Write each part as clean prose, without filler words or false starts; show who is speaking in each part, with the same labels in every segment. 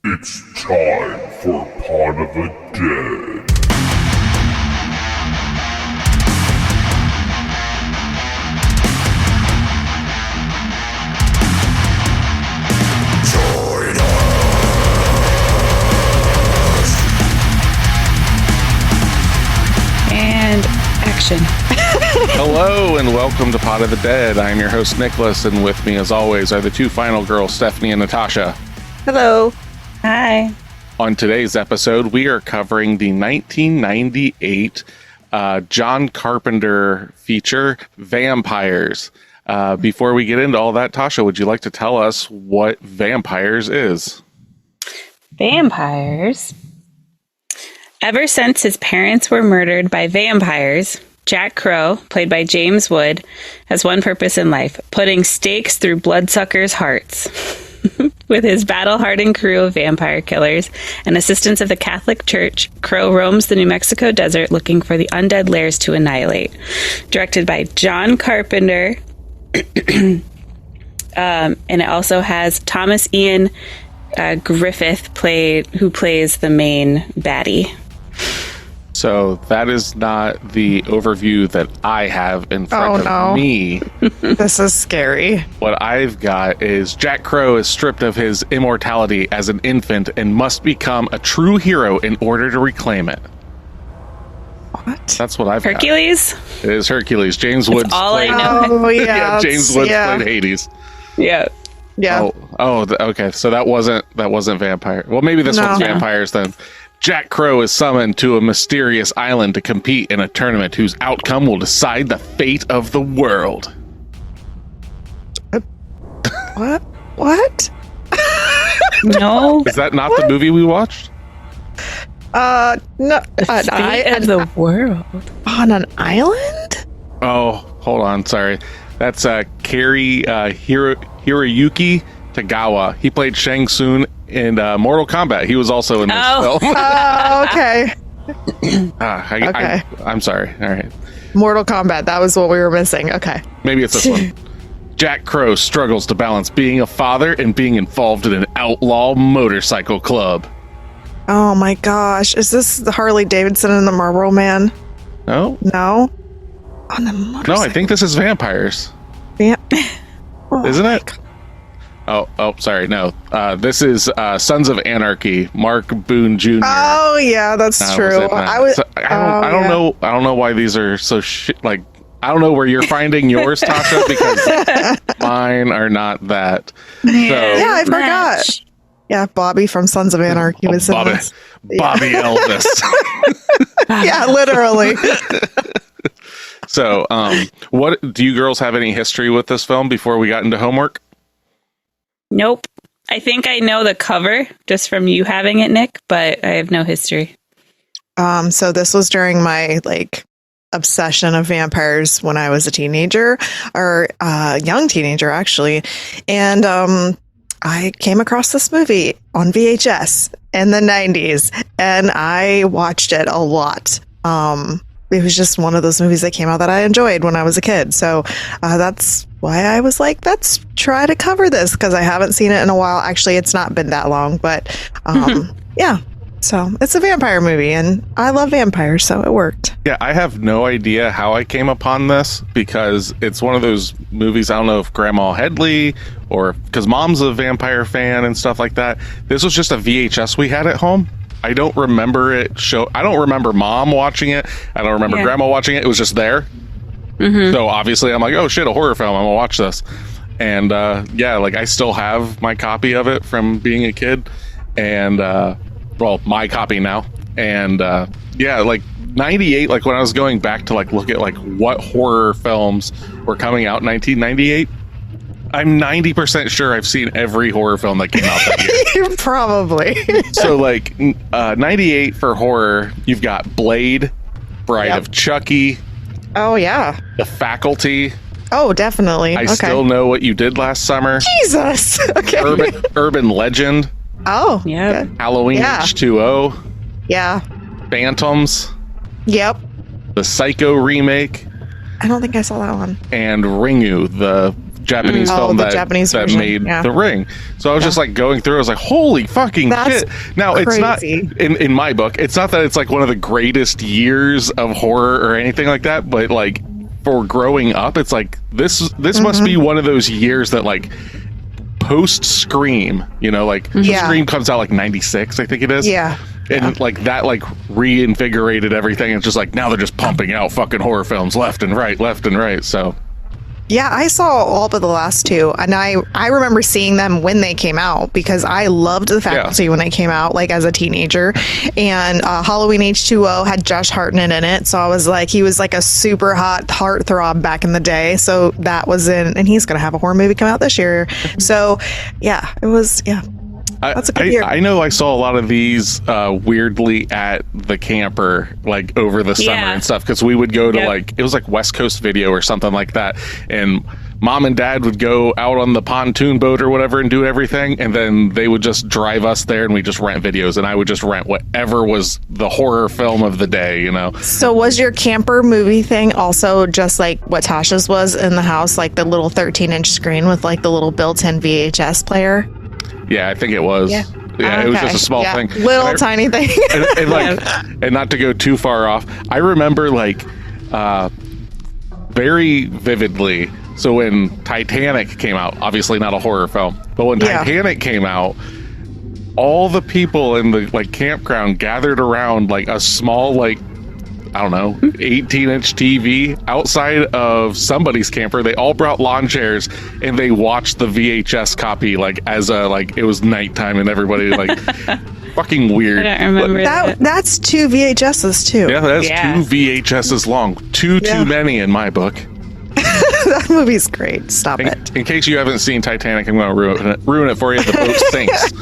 Speaker 1: It's time for Pod of the Dead. Join us!
Speaker 2: And action.
Speaker 3: Hello and welcome to Pod of the Dead. I'm your host Nicholas, and with me as always are the two final girls, Stephanie and Natasha.
Speaker 2: Hello. Hi.
Speaker 3: On today's episode, we are covering the 1998 John Carpenter feature, Vampires. Before we get into all that, Tasha, would you like to tell us what Vampires is?
Speaker 2: Vampires. Ever since his parents were murdered by vampires, Jack Crow, played by James Wood, has one purpose in life: putting stakes through bloodsuckers' hearts. With his battle-hardened crew of vampire killers and assistance of the Catholic Church, Crow roams the New Mexico desert looking for the undead lairs to annihilate. Directed by John Carpenter, and it also has Thomas Ian Griffith who plays the main baddie.
Speaker 3: So that is not the overview that I have in front of me.
Speaker 4: This is scary.
Speaker 3: What I've got is Jack Crow is stripped of his immortality as an infant and must become a true hero in order to reclaim it.
Speaker 4: What?
Speaker 3: That's what I've
Speaker 2: Hercules?
Speaker 3: got. It is Hercules. James Woods
Speaker 2: all
Speaker 3: played,
Speaker 2: I know.
Speaker 4: Oh, yeah.
Speaker 3: James Woods played Hades.
Speaker 2: Yeah.
Speaker 4: Yeah.
Speaker 3: Okay. So that wasn't vampire. Well, maybe this one's vampires then. Jack Crow is summoned to a mysterious island to compete in a tournament whose outcome will decide the fate of the world.
Speaker 4: What? What?
Speaker 2: No.
Speaker 3: Is that not the movie we watched?
Speaker 4: No.
Speaker 2: The fate of the world.
Speaker 4: On an island?
Speaker 3: Oh, hold on. Sorry. That's Kari Hiroyuki Tagawa. He played Shang Tsung in Mortal Kombat. He was also in this film.
Speaker 4: Oh, okay.
Speaker 3: I'm sorry. All right.
Speaker 4: Mortal Kombat. That was what we were missing. Okay.
Speaker 3: Maybe it's this one. Jack Crow struggles to balance being a father and being involved in an outlaw motorcycle club.
Speaker 4: Oh my gosh. Is this the Harley Davidson and the Marlboro Man?
Speaker 3: No?
Speaker 4: No? On the motorcycle.
Speaker 3: No, I think this is Vampires. Isn't it? Oh, sorry. No, this is Sons of Anarchy. Mark Boone Jr.
Speaker 4: Oh yeah, that's true.
Speaker 3: I don't know why these are so like. I don't know where you're finding yours, Tasha, because mine are not that.
Speaker 4: Yeah, I forgot. Yeah, Bobby from Sons of Anarchy was in this.
Speaker 3: Bobby Elvis.
Speaker 4: Yeah, literally.
Speaker 3: So, what do you girls have any history with this film before we got into homework?
Speaker 2: Nope. I think I know the cover just from you having it, Nick, but I have no history.
Speaker 4: So this was during my obsession of vampires when I was a teenager, or young teenager actually, and I came across this movie on VHS in the 90s, and I watched it a lot. It was just one of those movies that came out that I enjoyed when I was a kid. So that's why I was like, let's try to cover this, because I haven't seen it in a while. Actually, it's not been that long, but yeah. So it's a vampire movie, and I love vampires, so it worked.
Speaker 3: Yeah, I have no idea how I came upon this, because it's one of those movies, I don't know if Grandma Headley, or because Mom's a vampire fan and stuff like that. This was just a VHS we had at home. I don't remember it I don't remember Mom watching it. I don't remember Grandma watching it. It was just there. Mm-hmm. So obviously I'm like, oh shit, a horror film. I'm gonna watch this. And I still have my copy of it from being a kid. And my copy now. And 98, when I was going back to look at what horror films were coming out in 1998, I'm 90% sure I've seen every horror film that came out that year.
Speaker 4: Probably.
Speaker 3: So 98 for horror, you've got Blade, Bride of Chucky.
Speaker 4: Oh yeah.
Speaker 3: The Faculty.
Speaker 4: Oh, definitely.
Speaker 3: I Still Know What You Did Last Summer.
Speaker 4: Jesus. Okay.
Speaker 3: Urban Legend.
Speaker 4: Oh.
Speaker 2: Yeah.
Speaker 3: Halloween H2O.
Speaker 4: Yeah.
Speaker 3: Phantoms.
Speaker 4: Yep.
Speaker 3: The Psycho remake.
Speaker 4: I don't think I saw that one.
Speaker 3: And Ringu, the Japanese film
Speaker 4: the
Speaker 3: that,
Speaker 4: Japanese
Speaker 3: that
Speaker 4: version,
Speaker 3: made
Speaker 4: yeah.
Speaker 3: The Ring. So I was just like going through, I was like, holy fucking
Speaker 4: That's
Speaker 3: shit. Now, it's not, in my book, it's not that it's like one of the greatest years of horror or anything like that, but like for growing up, it's like this must be one of those years that like post Scream, you know, like Scream comes out like 96, I think it is.
Speaker 4: Yeah.
Speaker 3: And like that like reinvigorated everything. It's just like now they're just pumping out fucking horror films left and right. So
Speaker 4: Yeah, I saw all but the last two, and I remember seeing them when they came out because I loved The Faculty when they came out, like as a teenager. And Halloween H2O had Josh Hartnett in it, so I was like, he was like a super hot heartthrob back in the day. So that was in, and he's gonna have a horror movie come out this year. So yeah, it was That's a good year.
Speaker 3: I know I saw a lot of these weirdly at the camper, like over the summer and stuff, because we would go to like, it was like West Coast Video or something like that. And mom and dad would go out on the pontoon boat or whatever and do everything. And then they would just drive us there and we just rent videos. And I would just rent whatever was the horror film of the day, you know?
Speaker 4: So was your camper movie thing also just like what Tasha's was in the house, like the little 13-inch screen with like the little built-in VHS player?
Speaker 3: Yeah, I think it was. Yeah, it was just a small thing.
Speaker 4: Little tiny thing.
Speaker 3: And not to go too far off, I remember like very vividly. So when Titanic came out, obviously not a horror film, but when Titanic came out, all the people in the like campground gathered around like a small like, I don't know, 18-inch TV outside of somebody's camper. They all brought lawn chairs and they watched the VHS copy like as a like it was nighttime and everybody like fucking weird.
Speaker 2: I don't remember
Speaker 4: that's 2 VHSs too.
Speaker 3: Yeah, that's 2 VHSs long. Too many in my book.
Speaker 4: That movie's great. Stop it.
Speaker 3: In case you haven't seen Titanic, I'm going to ruin it for you. The boat sinks.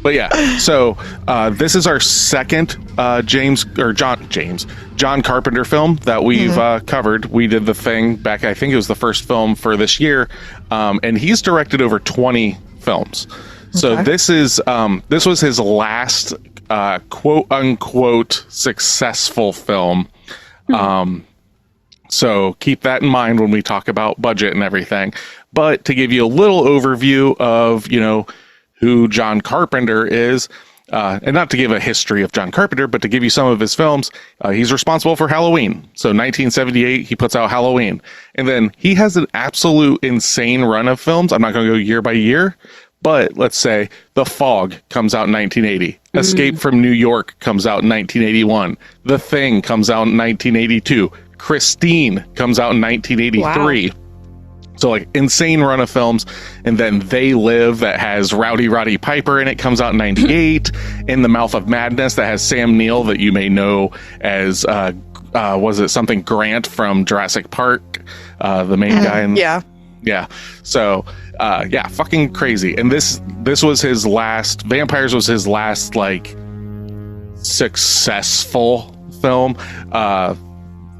Speaker 3: But yeah, so this is our second John Carpenter film that we've covered. We did The Thing back, I think it was the first film for this year, and he's directed over 20 films. So this was his last quote unquote successful film. So keep that in mind when we talk about budget and everything. But to give you a little overview of, you know, who John Carpenter is, and not to give a history of John Carpenter, but to give you some of his films, he's responsible for Halloween. So 1978, he puts out Halloween. And then he has an absolute insane run of films. I'm not going to go year by year, but let's say The Fog comes out in 1980. Escape from New York comes out in 1981. The Thing comes out in 1982. Christine comes out in 1983. Wow. So like insane run of films. And then They Live that has Rowdy Roddy Piper in it comes out in 98. In the Mouth of Madness that has Sam Neill that you may know as was it something Grant from Jurassic Park, the main guy in yeah. So fucking crazy. And this was his last, Vampires was his last like successful film.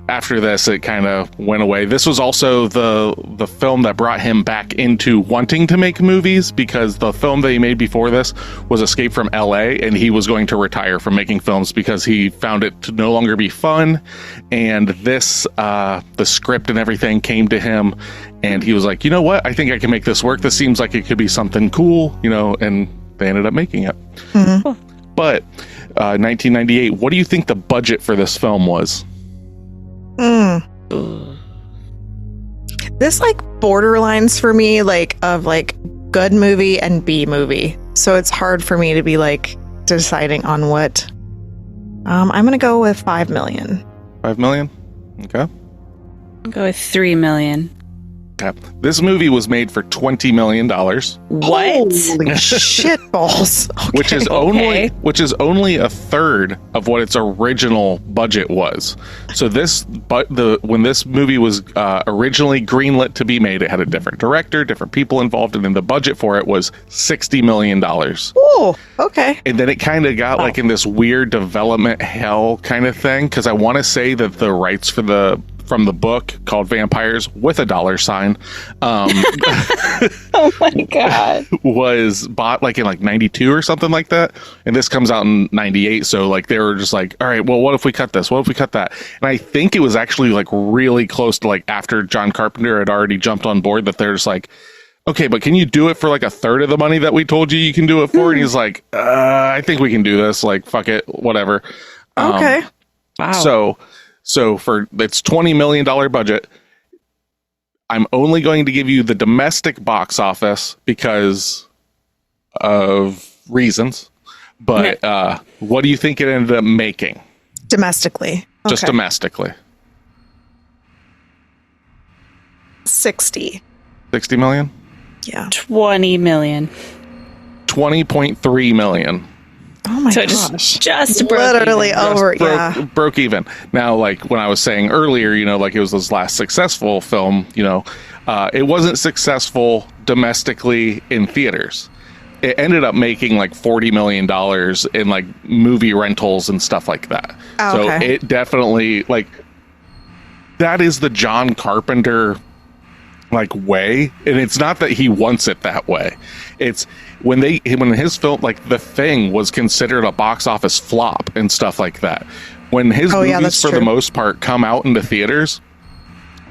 Speaker 3: After this, it kind of went away. This was also the film that brought him back into wanting to make movies, because the film that he made before this was Escape from LA, and he was going to retire from making films because he found it to no longer be fun. And this, the script and everything came to him, and he was like, you know what? I think I can make this work. This seems like it could be something cool, you know, and they ended up making it. But 1998, what do you think the budget for this film was?
Speaker 4: This like borderlines for me like of like good movie and B movie, so it's hard for me to be like deciding on what. I'm gonna go with 5 million.
Speaker 3: 5 million. Okay,
Speaker 2: I'll go with 3 million.
Speaker 3: Okay. This movie was made for $20 million.
Speaker 2: What?
Speaker 4: Holy shit balls. Okay.
Speaker 3: Which is only a third of what its original budget was. So when this movie was originally greenlit to be made, it had a different director, different people involved, and then the budget for it was $60 million.
Speaker 4: Oh, okay.
Speaker 3: And then it kind of got like in this weird development hell kind of thing, because I want to say that the rights for the from the book called Vampires with a $sign.
Speaker 2: Oh my God.
Speaker 3: Was bought like in like 92 or something like that. And this comes out in 98. So like they were just like, all right, well, what if we cut this? What if we cut that? And I think it was actually like really close to like after John Carpenter had already jumped on board that they're just like, okay, but can you do it for like a third of the money that we told you can do it for? And he's like, I think we can do this. Like, fuck it, whatever.
Speaker 4: Okay.
Speaker 2: Wow.
Speaker 3: So for its $20 million budget, I'm only going to give you the domestic box office because of reasons. But what do you think it ended up making?
Speaker 4: Domestically.
Speaker 3: Just domestically.
Speaker 4: 60.
Speaker 3: 60 million?
Speaker 4: Yeah.
Speaker 2: 20 million.
Speaker 3: 20.3 million.
Speaker 4: Oh my
Speaker 2: So
Speaker 4: gosh.
Speaker 2: just broke
Speaker 4: literally
Speaker 2: even.
Speaker 4: over.
Speaker 3: Broke even. Now, like when I was saying earlier, you know, like it was his last successful film, you know, it wasn't successful domestically in theaters. It ended up making like $40 million in like movie rentals and stuff like that.
Speaker 4: Oh,
Speaker 3: so
Speaker 4: okay.
Speaker 3: it definitely like that is the John Carpenter like way, and it's not that he wants it that way. It's when his film like The Thing was considered a box office flop and stuff like that. When his movies for the most part come out into theaters,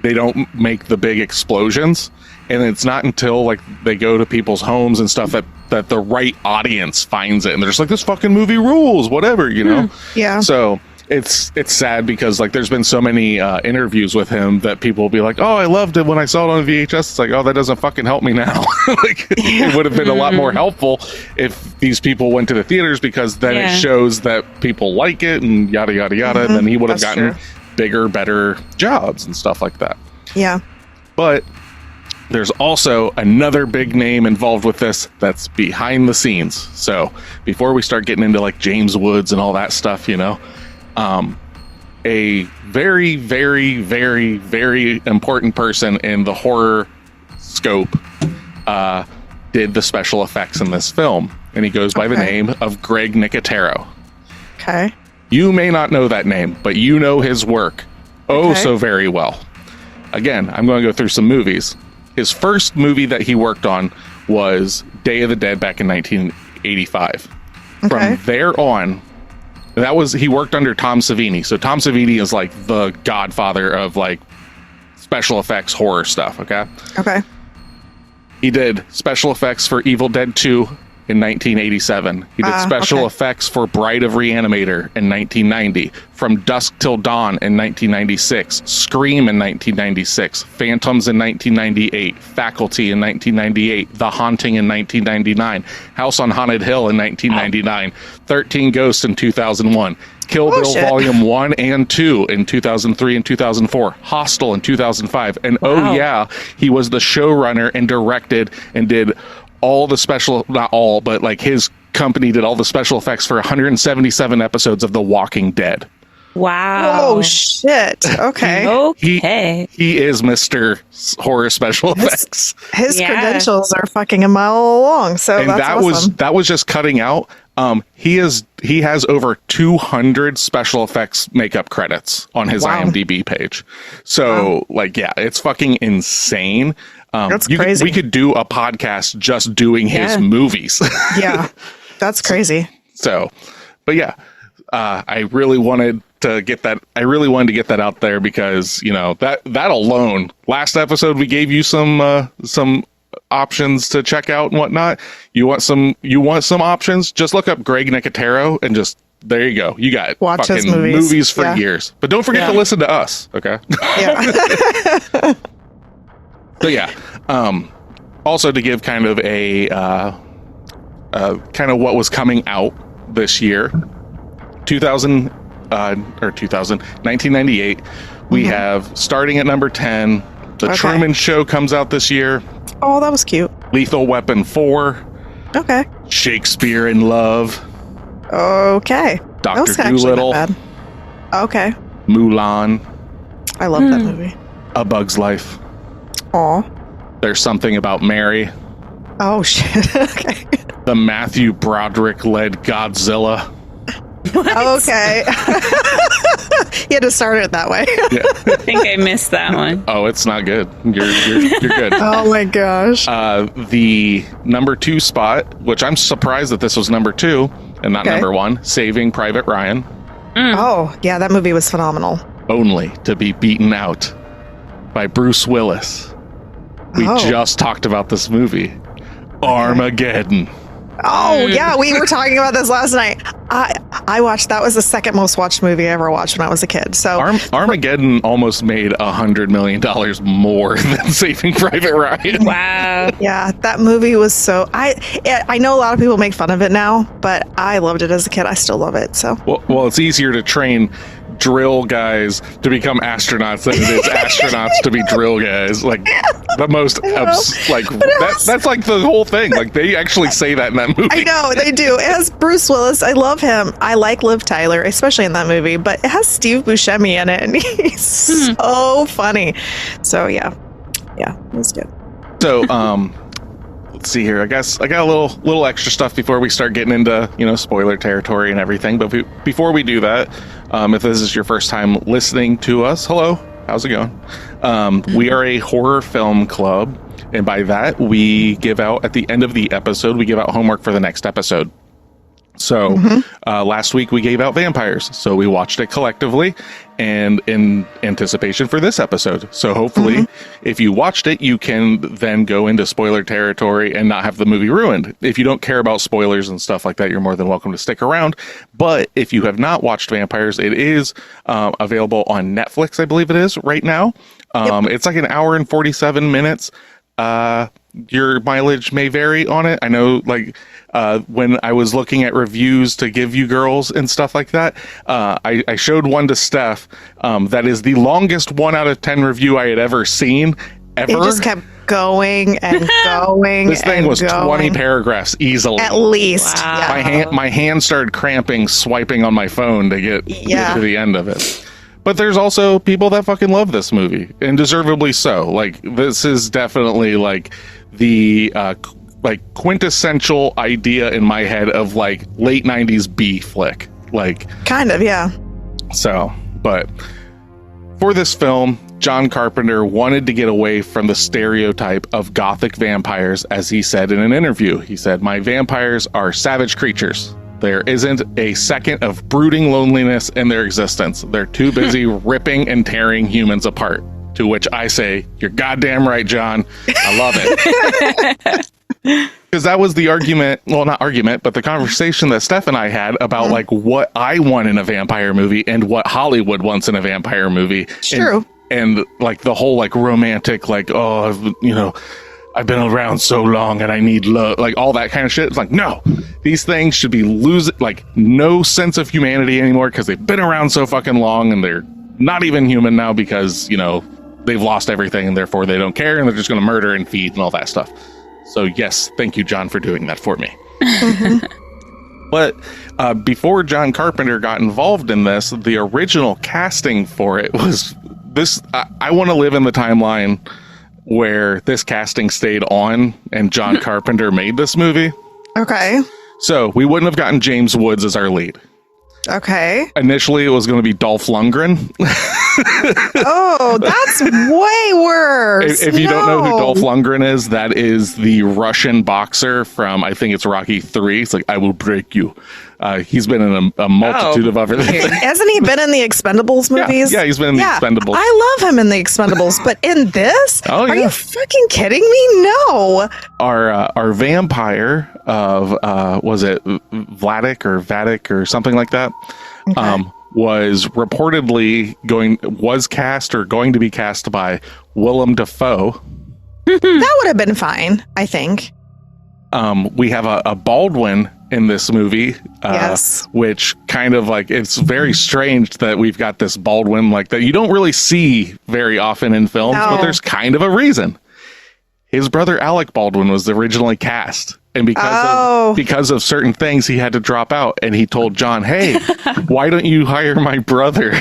Speaker 3: they don't make the big explosions, and it's not until like they go to people's homes and stuff that the right audience finds it and they're just like, this fucking movie rules, whatever, you know.
Speaker 4: Yeah.
Speaker 3: So it's sad because like there's been so many interviews with him that people will be like, oh, I loved it when I saw it on VHS. It's like, oh, that doesn't fucking help me now. Like it would have been a lot more helpful if these people went to the theaters, because then it shows that people like it and yada yada yada, and then he would have gotten bigger, better jobs and stuff like that.
Speaker 4: Yeah.
Speaker 3: But there's also another big name involved with this that's behind the scenes. So before we start getting into like James Woods and all that stuff, you know, a very, very, very, very important person in the horror scope did the special effects in this film, and he goes by the name of Greg Nicotero.
Speaker 4: Okay.
Speaker 3: You may not know that name, but you know his work so very well. Again, I'm going to go through some movies. His first movie that he worked on was Day of the Dead back in 1985. From there on, he worked under Tom Savini. So Tom Savini is like the godfather of like special effects horror stuff. Okay. He did special effects for Evil Dead 2 in 1987. He did special effects for Bride of Reanimator in 1990. From Dusk Till Dawn in 1996. Scream in 1996. Phantoms in 1998. Faculty in 1998. The Haunting in 1999. House on Haunted Hill in 1999. 13 Ghosts in 2001. Kill Bill Volume 1 and 2 in 2003 and 2004. Hostel in 2005. And he was the showrunner and directed and did all the special, not all, but like his company did all the special effects for 177 episodes of The Walking Dead.
Speaker 2: Wow.
Speaker 4: Oh, shit. Okay.
Speaker 3: He is Mr. Horror Special Effects.
Speaker 4: His credentials are fucking a mile along. So
Speaker 3: and
Speaker 4: that's awesome.
Speaker 3: that was just cutting out. He has over 200 special effects makeup credits on his IMDb page. So it's fucking insane.
Speaker 4: That's crazy.
Speaker 3: We could do a podcast just doing his movies. Yeah,
Speaker 4: that's crazy.
Speaker 3: So, but I really wanted to get that. I really wanted to get that out there because, you know, that alone. Last episode we gave you some options to check out and whatnot. You want some options? Just look up Greg Nicotero and just there you go. You got
Speaker 4: watch
Speaker 3: fucking
Speaker 4: his
Speaker 3: movies for years. But don't forget to listen to us. Okay.
Speaker 4: Yeah.
Speaker 3: So also to give kind of a kind of what was coming out this year, 1998, we have starting at number 10, The Truman Show comes out this year.
Speaker 4: Oh, that was cute.
Speaker 3: Lethal Weapon 4.
Speaker 4: Okay.
Speaker 3: Shakespeare in Love.
Speaker 4: Okay.
Speaker 3: Dr. Dolittle.
Speaker 4: Okay.
Speaker 3: Mulan.
Speaker 4: I love that movie.
Speaker 3: A Bug's Life.
Speaker 4: Aw.
Speaker 3: There's Something About Mary.
Speaker 4: Oh, shit. Okay.
Speaker 3: The Matthew Broderick-led Godzilla.
Speaker 4: Okay. He had to start it that way.
Speaker 2: I think I missed that one.
Speaker 3: Oh, it's not good. You're good.
Speaker 4: Oh my gosh.
Speaker 3: The number 2 spot, which I'm surprised that this was number 2 and not number 1, Saving Private Ryan.
Speaker 4: Oh, yeah, that movie was phenomenal.
Speaker 3: Only to be beaten out by Bruce Willis. We just talked about this movie. Armageddon.
Speaker 4: Oh, yeah, we were talking about this last night. I watched, that was the second most watched movie I ever watched when I was a kid. So
Speaker 3: Armageddon almost made $100 million more than Saving Private Ryan.
Speaker 2: Wow.
Speaker 4: Yeah, that movie was so... I know a lot of people make fun of it now, but I loved it as a kid. I still love it, so...
Speaker 3: Well, it's easier to train drill guys to become astronauts than it is astronauts to be drill guys. Like the most that's like the whole thing. Like they actually say that in that movie.
Speaker 4: I know they do. It has Bruce Willis. I love him. I like Liv Tyler, especially in that movie, but it has Steve Buscemi in it and he's so funny. So yeah, it was good. So
Speaker 3: let's see here. I guess I got a little extra stuff before we start getting into spoiler territory and everything. But before we do that, if this is your first time listening to us, hello, how's it going? We are a horror film club, and by that we give out at the end of the episode, we give out homework for the next episode. So last week we gave out Vampires, so we watched it collectively and in anticipation for this episode. So hopefully if you watched it, you can then go into spoiler territory and not have the movie ruined. If you don't care about spoilers and stuff like that, you're more than welcome to stick around. But if you have not watched Vampires, it is available on Netflix, I believe it is right now. It's like an hour and 47 minutes. Your mileage may vary on it. I know, like, when I was looking at reviews to give you girls and stuff like that, I showed one to Steph that is the longest 1 out of 10 review I had ever seen, ever.
Speaker 4: It just kept going and going.
Speaker 3: This thing was 20 paragraphs easily.
Speaker 4: At least.
Speaker 2: Wow.
Speaker 4: Yeah.
Speaker 3: My hand started cramping, swiping on my phone to get to the end of it. But there's also people that fucking love this movie, and deservedly so. Like, this is definitely like the like quintessential idea in my head of like late 90s B flick. Like,
Speaker 4: kind of, yeah.
Speaker 3: So, but for this film, John Carpenter wanted to get away from the stereotype of gothic vampires, as he said in an interview. He said, "My vampires are savage creatures. There isn't a second of brooding loneliness in their existence. They're too busy ripping and tearing humans apart." To which I say, "You're goddamn right, John. I love it." Because that was the argument, well, not argument, but the conversation that Steph and I had about like what I want in a vampire movie and what Hollywood wants in a vampire movie.
Speaker 4: True.
Speaker 3: And like the whole like romantic, like, oh, I've been around so long and I need love, like all that kind of shit. It's like, no, these things should be losing like no sense of humanity anymore because they've been around so fucking long and they're not even human now because, they've lost everything and therefore they don't care and they're just going to murder and feed and all that stuff. So yes, thank you, John, for doing that for me. But before John Carpenter got involved in this, the original casting for it was this. I want to live in the timeline where this casting stayed on and John Carpenter made this movie. Okay. So we wouldn't have gotten James Woods as our lead.
Speaker 4: Okay.
Speaker 3: Initially, it was going to be Dolph Lundgren.
Speaker 4: Oh, that's way worse.
Speaker 3: If you don't know who Dolph Lundgren is, that is the Russian boxer from, I think it's Rocky 3. It's like, I will break you. He's been in a multitude of other things.
Speaker 4: Hasn't he been in the Expendables movies?
Speaker 3: Yeah, he's been in the Expendables.
Speaker 4: I love him in the Expendables, but in this? Are you fucking kidding me? No.
Speaker 3: Our vampire of, was it Valek or something like that? Okay. Was reportedly going to be cast by Willem Dafoe.
Speaker 4: That would have been fine, I think.
Speaker 3: We have a Baldwin in this movie, yes. Which kind of like, it's very strange that we've got this Baldwin like that you don't really see very often in films, but there's kind of a reason. His brother Alec Baldwin was originally cast And because of certain things, he had to drop out. And he told John, "Hey, why don't you hire my brother?"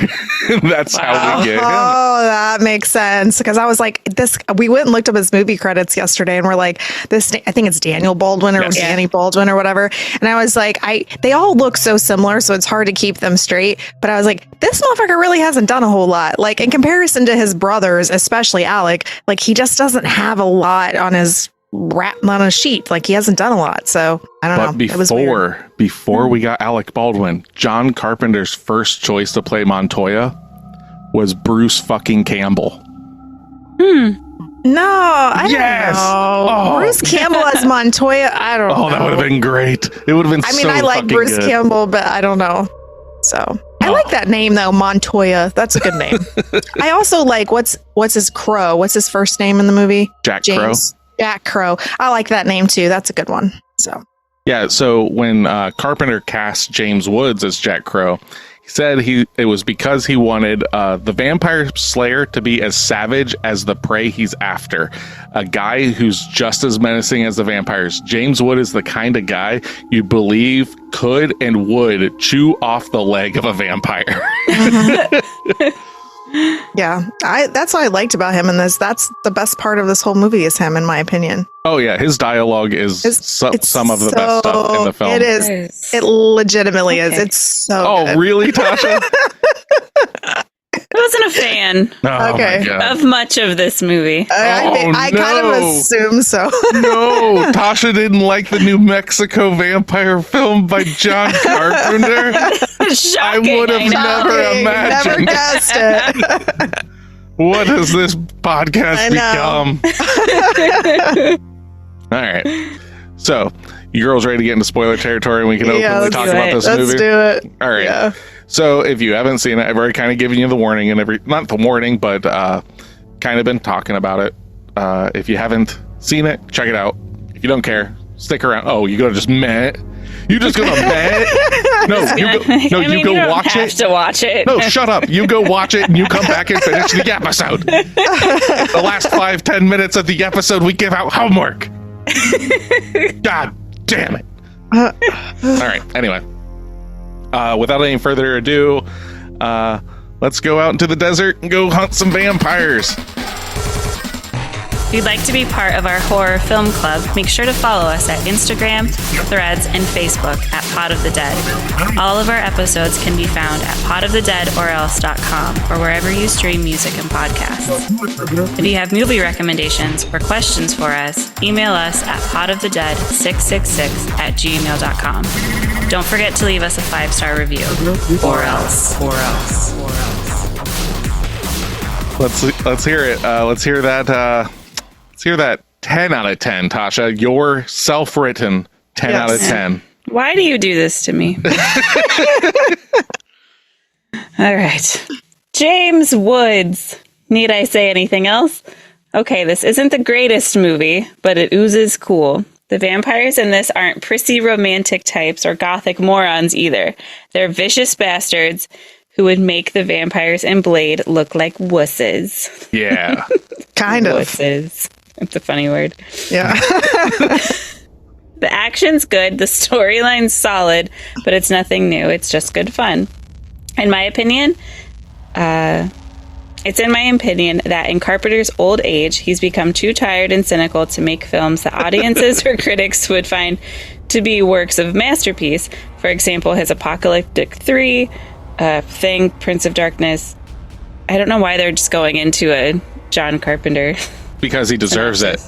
Speaker 3: That's how we get him.
Speaker 4: Oh, that makes sense. Because I was like, we went and looked up his movie credits yesterday, and we're like, I think it's Daniel Baldwin or Danny Baldwin or whatever. And I was like, they all look so similar, so it's hard to keep them straight. But I was like, this motherfucker really hasn't done a whole lot. Like in comparison to his brothers, especially Alec, like he just doesn't have a lot on his sheet. Like he hasn't done a lot. So I don't know.
Speaker 3: Before we got Alec Baldwin, John Carpenter's first choice to play Montoya was Bruce fucking Campbell.
Speaker 4: No, I don't know. Oh. Bruce Campbell as Montoya, I don't know.
Speaker 3: Oh, that would have been great. It would have been
Speaker 4: I like Bruce Campbell, but I don't know. So I like that name though, Montoya. That's a good name. I also like what's his Crow? What's his first name in the movie?
Speaker 3: Jack Crow.
Speaker 4: Jack Crow. I like that name too. That's a good one. So
Speaker 3: yeah. So when Carpenter cast James Woods as Jack Crow, he said it was because he wanted the vampire slayer to be as savage as the prey he's after. A guy who's just as menacing as the vampires. James Wood is the kind of guy you believe could and would chew off the leg of a vampire.
Speaker 4: Yeah, that's what I liked about him in this. That's the best part of this whole movie is him, in my opinion.
Speaker 3: Oh yeah, his dialogue is some of the best stuff in the film.
Speaker 4: It is. It legitimately is. It's so good.
Speaker 3: Really, Tasha?
Speaker 2: I wasn't a fan of much of this movie.
Speaker 4: I kind of assume so.
Speaker 3: No, Tasha didn't like the New Mexico vampire film by John Carpenter. I would have never imagined.
Speaker 4: Never guessed it.
Speaker 3: What has this podcast become? All right. So, you girls ready to get into spoiler territory and we can openly talk about this movie?
Speaker 4: Let's do it.
Speaker 3: All right.
Speaker 4: Yeah.
Speaker 3: So if you haven't seen it, I've already kind of given you the warning and not the warning, but kind of been talking about it. If you haven't seen it, check it out. If you don't care, stick around. Oh, you gonna just meh? You just gonna meh? No, you go watch it.
Speaker 2: You have to watch it.
Speaker 3: No, shut up. You go watch it and you come back and finish the episode. The last 5-10 minutes of the episode, we give out homework. God damn it. All right. Anyway. Without any further ado, let's go out into the desert and go hunt some vampires.
Speaker 2: If you'd like to be part of our horror film club, make sure to follow us at Instagram, Threads, and Facebook at Pod of the Dead. All of our episodes can be found at podofthedeadorelse.com or wherever you stream music and podcasts. If you have movie recommendations or questions for us, email us at podofthedead666@gmail.com. Don't forget to leave us a 5-star review. Or else.
Speaker 3: Let's hear it. Let's hear that. Let's hear that 10 out of 10, Tasha. Your self-written 10 out of 10.
Speaker 2: Why do you do this to me? All right. James Woods. Need I say anything else? Okay, this isn't the greatest movie, but it oozes cool. The vampires in this aren't prissy romantic types or gothic morons either. They're vicious bastards who would make the vampires in Blade look like wusses.
Speaker 3: Yeah.
Speaker 4: Kind of.
Speaker 2: Wusses. That's a funny word.
Speaker 4: Yeah.
Speaker 2: The action's good, the storyline's solid, but it's nothing new. It's just good fun. In my opinion, that in Carpenter's old age, he's become too tired and cynical to make films that audiences or critics would find to be works of masterpiece. For example, his Apocalyptic 3, Thing, Prince of Darkness. I don't know why they're just going into a John Carpenter.
Speaker 3: Because he deserves it.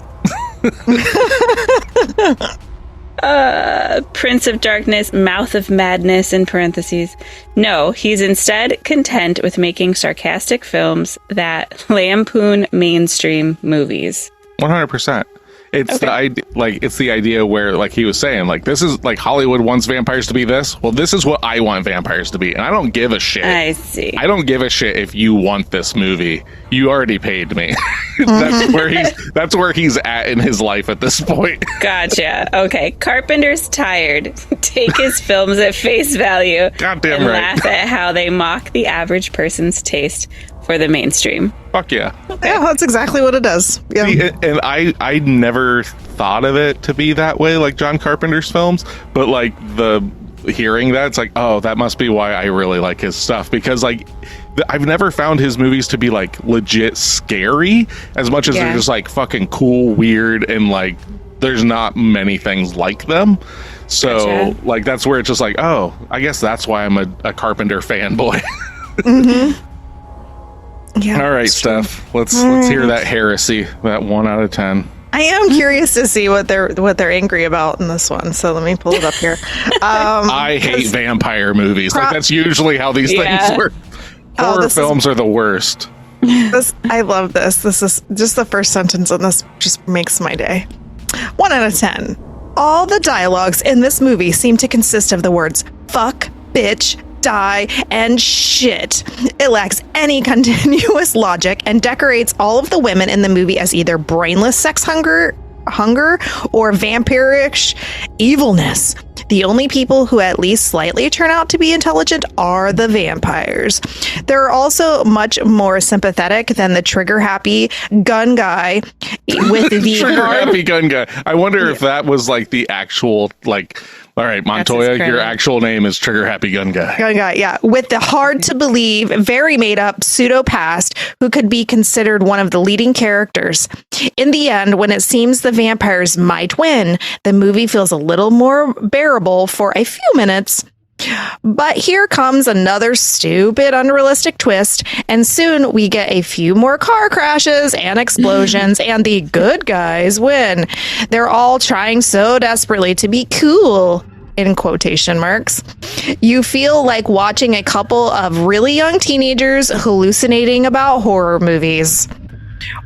Speaker 2: Prince of Darkness, Mouth of Madness in parentheses. No, he's instead content with making sarcastic films that lampoon mainstream movies.
Speaker 3: 100%. It's the idea, it's the idea where, like he was saying, like, this is like Hollywood wants vampires to be this. Well, this is what I want vampires to be, and I don't give a shit.
Speaker 2: I see.
Speaker 3: I don't give a shit if you want this movie. You already paid me. That's where he's at in his life at this point.
Speaker 2: Gotcha. Okay, Carpenter's tired. Take his films at face value.
Speaker 3: Goddamn
Speaker 2: and
Speaker 3: right.
Speaker 2: Laugh at how they mock the average person's taste for the mainstream.
Speaker 3: Fuck yeah.
Speaker 4: Yeah, that's exactly what it does. Yeah.
Speaker 3: See, and I never thought of it to be that way, like John Carpenter's films, but like hearing that, it's like, oh, that must be why I really like his stuff, because like I've never found his movies to be like legit scary as much as they're just like fucking cool, weird, and like there's not many things like them. So like that's where it's just like, oh, I guess that's why I'm a Carpenter fanboy.
Speaker 4: Yeah,
Speaker 3: all right, Steph, let's hear that heresy, that 1 out of 10.
Speaker 4: I am curious to see what they're angry about in this one. So let me pull it up here.
Speaker 3: I hate vampire movies. Like that's usually how these things work. Horror films are the worst.
Speaker 4: I love this. This is just the first sentence on this just makes my day. 1 out of 10. All the dialogues in this movie seem to consist of the words fuck, bitch, die, and shit. It lacks any continuous logic and decorates all of the women in the movie as either brainless sex hunger or vampirish evilness. The only people who at least slightly turn out to be intelligent are the vampires. They're also much more sympathetic than the trigger-happy gun guy with the
Speaker 3: trigger-happy gun guy. I wonder if that was like the actual like. All right, Montoya, your actual name is Trigger Happy Gun Guy.
Speaker 4: Gun Guy, yeah. With the hard-to-believe, very made-up pseudo-past who could be considered one of the leading characters. In the end, when it seems the vampires might win, the movie feels a little more bearable for a few minutes. But here comes another stupid, unrealistic twist, and soon we get a few more car crashes and explosions, and the good guys win. They're all trying so desperately to be cool, in quotation marks. You feel like watching a couple of really young teenagers hallucinating about horror movies.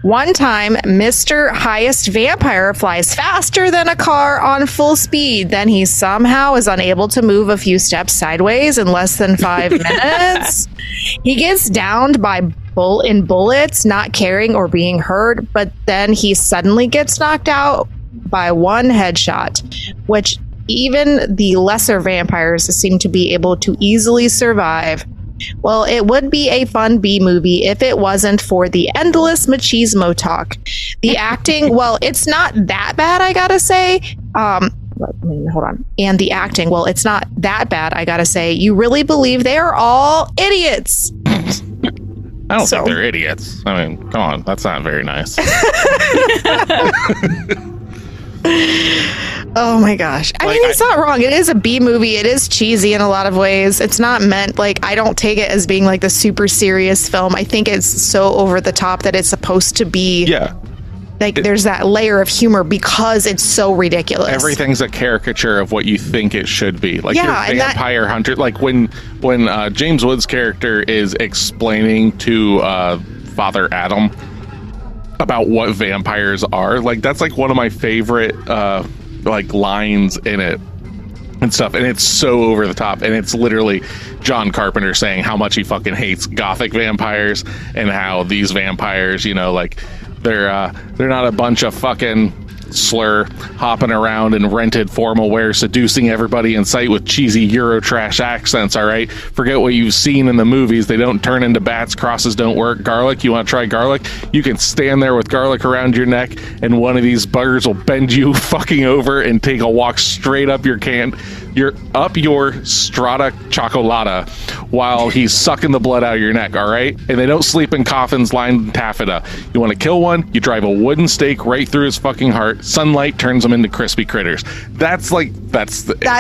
Speaker 4: One time, Mr. Highest Vampire flies faster than a car on full speed. Then he somehow is unable to move a few steps sideways in less than 5 minutes. He gets downed by bullets, not caring or being hurt, but then he suddenly gets knocked out by one headshot, which even the lesser vampires seem to be able to easily survive. Well, it would be a fun B movie if it wasn't for the endless machismo talk. The acting, well, it's not that bad, I gotta say. Hold on. And the acting, well, it's not that bad, I gotta say. You really believe they are all idiots.
Speaker 3: I don't think they're idiots. I mean, come on, that's not very nice.
Speaker 4: Oh my gosh. I mean, it's not wrong. It is a B movie. It is cheesy in a lot of ways. It's not meant like, I don't take it as being like the super serious film. I think it's so over the top that it's supposed to be. Yeah. Like there's that layer of humor because it's so ridiculous.
Speaker 3: Everything's a caricature of what you think it should be. Like your vampire hunter. Like when James Woods' character is explaining to Father Adam about what vampires are, like that's like one of my favorite like lines in it and stuff, and it's so over the top, and it's literally John Carpenter saying how much he fucking hates gothic vampires and how these vampires, you know, like they're not a bunch of fucking slur hopping around in rented formal wear seducing everybody in sight with cheesy Eurotrash accents. All right, forget what you've seen in the movies. They don't turn into bats. Crosses don't work. Garlic, you want to try garlic? You can stand there with garlic around your neck and one of these buggers will bend you fucking over and take a walk straight up your strata chocolata while he's sucking the blood out of your neck. All right, and they don't sleep in coffins lined in taffeta. You want to kill one, you drive a wooden stake right through his fucking heart. Sunlight turns them into crispy critters. That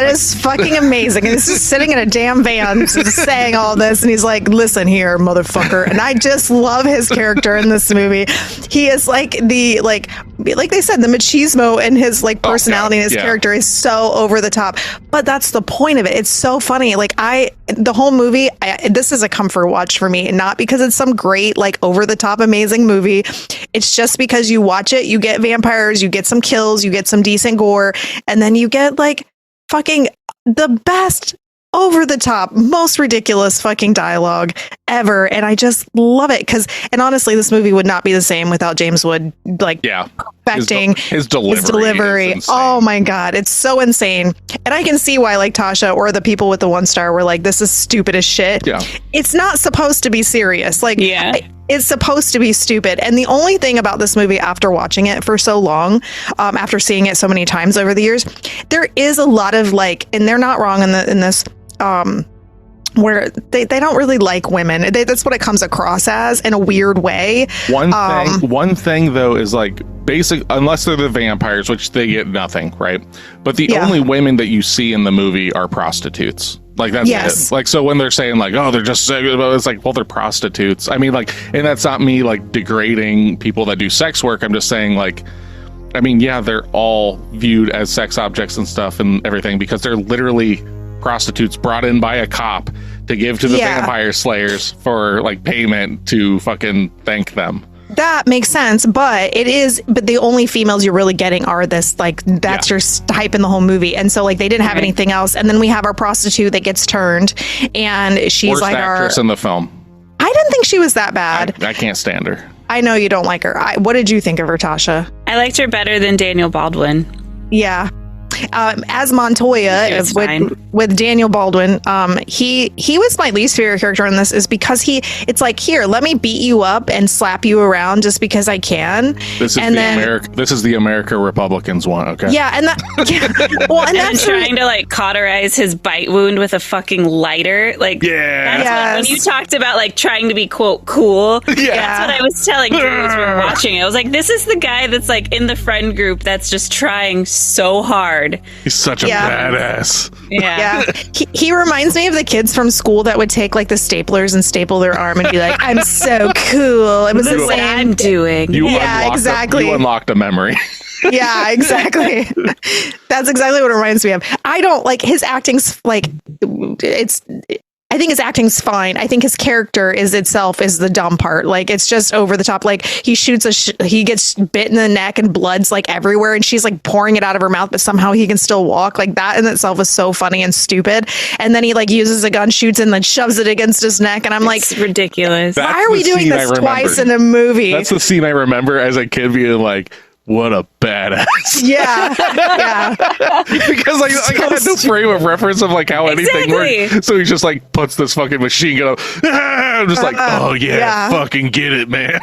Speaker 3: is fucking amazing. And this is sitting in a damn van just saying all this, and he's like, listen here, motherfucker. And I just love his character in this movie. He is like the like they said, the machismo in his like personality and his character is so over the top, but that's the point of it. It's so funny. Like the whole movie, this is a comfort watch for me, not because it's some great like over the top amazing movie. It's just because you watch it, you get vampires, you get some kills, you get some decent gore, and then you get like fucking the best over the top, most ridiculous fucking dialogue ever. And I just love it and honestly, this movie would not be the same without James Wood
Speaker 4: expecting
Speaker 3: his delivery.
Speaker 4: Oh my God. It's so insane. And I can see why like Tasha or the people with the 1 star were like, this is stupid as shit.
Speaker 3: Yeah.
Speaker 4: It's not supposed to be serious. Like,
Speaker 2: Yeah.
Speaker 4: It's supposed to be stupid. And the only thing about this movie after watching it for so long, after seeing it so many times over the years, there is a lot of like, and they're not wrong in this, where they don't really like women. That's what it comes across as in a weird way.
Speaker 3: One thing though is like basic, unless they're the vampires, which they get nothing, right? But the only women that you see in the movie are prostitutes. Like that's it. Like, so when they're saying like, oh, they're just, it's like, well, they're prostitutes. I mean, like, and that's not me like degrading people that do sex work. I'm just saying like, I mean, yeah, they're all viewed as sex objects and stuff and everything because they're literally prostitutes brought in by a cop to give to the vampire slayers for like payment to fucking thank them.
Speaker 4: That makes sense, but the only females you're really getting are this, like, that's your type in the whole movie. And so, like, they didn't have anything else. And then we have our prostitute that gets turned, and she's
Speaker 3: Worst
Speaker 4: like
Speaker 3: actress in the film.
Speaker 4: I didn't think she was that bad.
Speaker 3: I can't stand her.
Speaker 4: I know you don't like her. What did you think of her, Tasha?
Speaker 2: I liked her better than Daniel Baldwin.
Speaker 4: Yeah. As Montoya with Daniel Baldwin, he was my least favorite character in this, is because it's like, here, let me beat you up and slap you around just because I can.
Speaker 3: This is the America Republicans one, okay?
Speaker 4: Yeah, and that's
Speaker 2: trying to like cauterize his bite wound with a fucking lighter. Like, when you talked about like trying to be quote cool, that's what I was telling Drew as we were watching it. I was like, this is the guy that's like in the friend group that's just trying so hard.
Speaker 3: He's such a badass.
Speaker 4: Yeah. He reminds me of the kids from school that would take like the staplers and staple their arm and be like, I'm so cool. It was the
Speaker 2: what I'm doing.
Speaker 3: You unlocked a memory.
Speaker 4: Yeah, exactly. That's exactly what it reminds me of. I don't like his acting's like, I think his acting's fine. I think his character is the dumb part. Like, it's just over the top. Like, he shoots he gets bit in the neck and blood's like everywhere and she's like pouring it out of her mouth, but somehow he can still walk. Like, that in itself is so funny and stupid. And then he like uses a gun, shoots and then shoves it against his neck. And I'm like,
Speaker 2: it's ridiculous.
Speaker 4: Why are we doing this twice in a movie?
Speaker 3: That's the scene I remember as a kid being like, what a badass.
Speaker 4: Yeah.
Speaker 3: Because I had no frame of reference of like how anything works. So he just like puts this fucking machine gun up. I'm just like, oh yeah, fucking get it, man.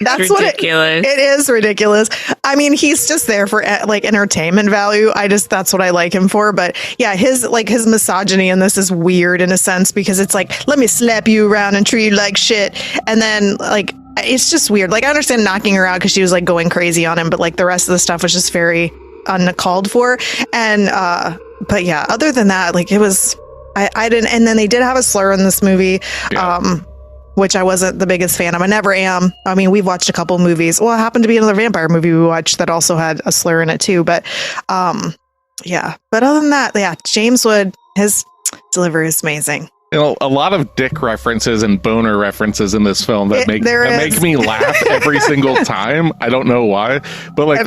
Speaker 4: That's
Speaker 2: ridiculous.
Speaker 4: It is ridiculous. I mean, he's just there for like entertainment value. That's what I like him for. But yeah, his misogyny in this is weird in a sense, because it's like, let me slap you around and treat you like shit. And then like, it's just weird. Like, I understand knocking her out because she was like going crazy on him, but like the rest of the stuff was just very uncalled for. And but yeah, other than that, like, it was I didn't. And then they did have a slur in this movie, which I wasn't the biggest fan of. I never am. I mean, we've watched a couple movies. Well, it happened to be another vampire movie we watched that also had a slur in it too. But yeah. But other than that, James Wood, his delivery is amazing.
Speaker 3: You know, a lot of dick references and boner references in this film that make me laugh every single time. I don't know why, but like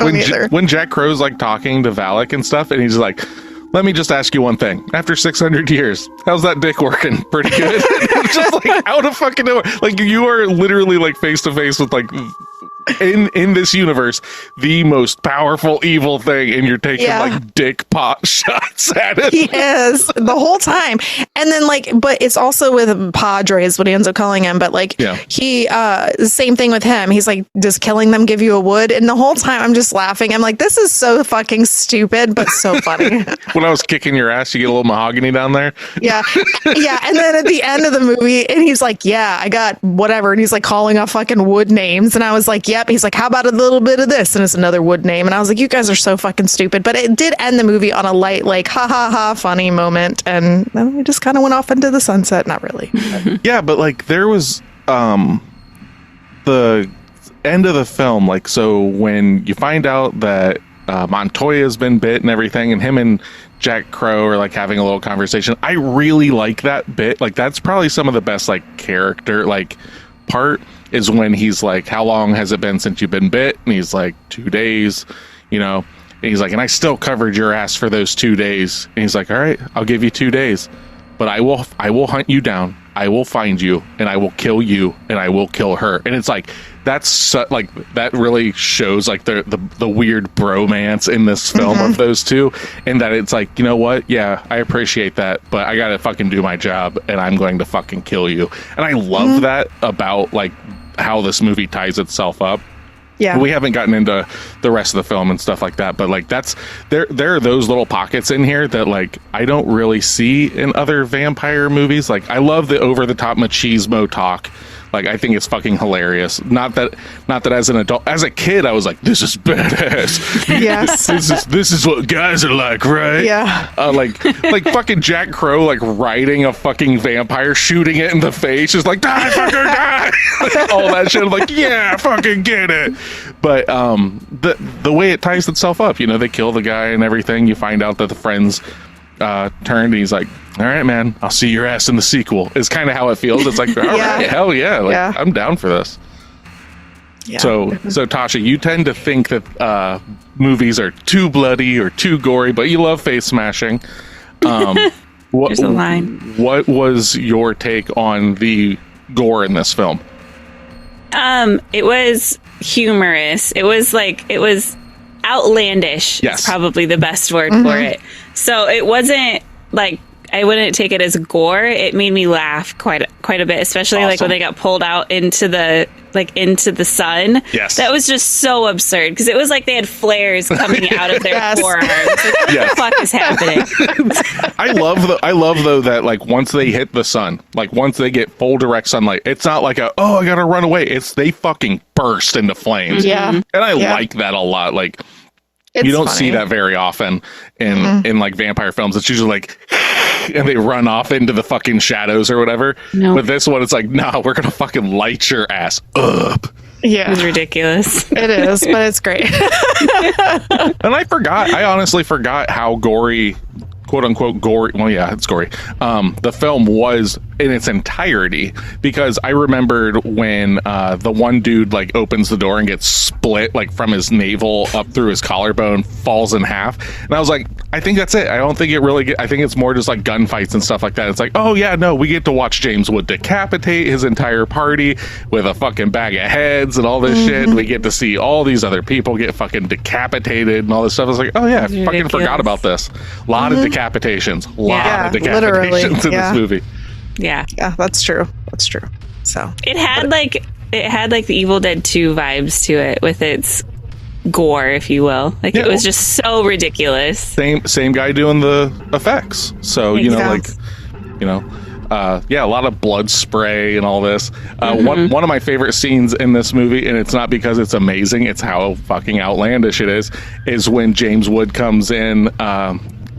Speaker 3: when Jack Crow's like talking to Valek and stuff, and he's like, "Let me just ask you one thing. After 600 years, how's that dick working? Pretty good." It's just like out of fucking nowhere. Like, you are literally like face to face with like, in this universe, the most powerful evil thing, and you're taking like dick pot shots at it.
Speaker 4: He is the whole time. And then like, but it's also with Padre is what he ends up calling him. But like, he the same thing with him. He's like, does killing them give you a wood? And the whole time I'm just laughing. I'm like, this is so fucking stupid, but so funny.
Speaker 3: When I was kicking your ass, you get a little mahogany down there.
Speaker 4: Yeah. And then at the end of the movie, and he's like, yeah, I got whatever. And he's like calling off fucking wood names. And I was like, yep. He's like, how about a little bit of this? And it's another wood name. And I was like, you guys are so fucking stupid. But it did end the movie on a light, like, ha ha ha, funny moment. And then we just kind of went off into the sunset. Not really.
Speaker 3: Yeah, but like there was the end of the film, like, so when you find out that Montoya's been bit and everything, and him and Jack Crow are like having a little conversation. I really like that bit. Like, that's probably some of the best like character like part, is when he's like, how long has it been since you've been bit? And he's like, 2 days, you know. And he's like, and I still covered your ass for those 2 days. And he's like, all right, I'll give you 2 days, but I will hunt you down. I will find you and I will kill you and I will kill her. And it's like, that really shows like the weird bromance in this film of those two, and that it's like, you know what? Yeah, I appreciate that, but I gotta fucking do my job and I'm going to fucking kill you. And I love that about like how this movie ties itself up. Yeah, we haven't gotten into the rest of the film and stuff like that, but like there are those little pockets in here that like I don't really see in other vampire movies. Like I love the over the top machismo talk. Like I think it's fucking hilarious. Not that as an adult, as a kid, I was like, "This is badass."
Speaker 4: Yes,
Speaker 3: this is what guys are like, right?
Speaker 4: Yeah.
Speaker 3: Like fucking Jack Crow, like riding a fucking vampire, shooting it in the face, just like die, fucker, die. Like, all that shit. I'm like, yeah, fucking get it. But the way it ties itself up, you know, they kill the guy and everything. You find out that the friends turned, and he's like, all right, man, I'll see your ass in the sequel. Is kind of how it feels. It's like, all right, hell yeah, like I'm down for this. Yeah. So Tasha, you tend to think that movies are too bloody or too gory, but you love face smashing.
Speaker 2: There's a line.
Speaker 3: What was your take on the gore in this film?
Speaker 2: It was humorous. It was outlandish.
Speaker 3: Yes.
Speaker 2: Is probably the best word for it. So it wasn't like, I wouldn't take it as gore. It made me laugh quite a bit, especially like when they got pulled out into the sun.
Speaker 3: Yes,
Speaker 2: that was just so absurd because it was like they had flares coming out of their forearms. Like, what the fuck is happening?
Speaker 3: I love though that like once they hit the sun, like once they get full direct sunlight, it's not like I gotta run away. It's they fucking burst into flames.
Speaker 4: Yeah,
Speaker 3: and I like that a lot. Like. You don't see that very often in like vampire films. It's usually like, and they run off into the fucking shadows or whatever. No. But this one, it's like, nah, we're going to fucking light your ass up.
Speaker 2: Yeah. It was ridiculous.
Speaker 4: It is, but it's great.
Speaker 3: And I honestly forgot how gory, quote unquote gory. Well, yeah, it's gory. The film was in its entirety, because I remembered when the one dude like opens the door and gets split like from his navel up through his collarbone, falls in half, and I was like, I think that's it. I don't think it really I think it's more just like gunfights and stuff like that. It's like, oh yeah, no, we get to watch James Wood decapitate his entire party with a fucking bag of heads and all this shit. We get to see all these other people get fucking decapitated and all this stuff. I was like, oh yeah, I fucking forgot about this. A lot of decapitations. A lot of decapitations in this movie.
Speaker 2: Yeah,
Speaker 4: that's true. So
Speaker 2: it had like the Evil Dead 2 vibes to it with its gore, if you will. Like it was just so ridiculous.
Speaker 3: Same guy doing the effects. So a lot of blood spray and all this. One of my favorite scenes in this movie, and it's not because it's amazing, it's how fucking outlandish it is when James Wood comes in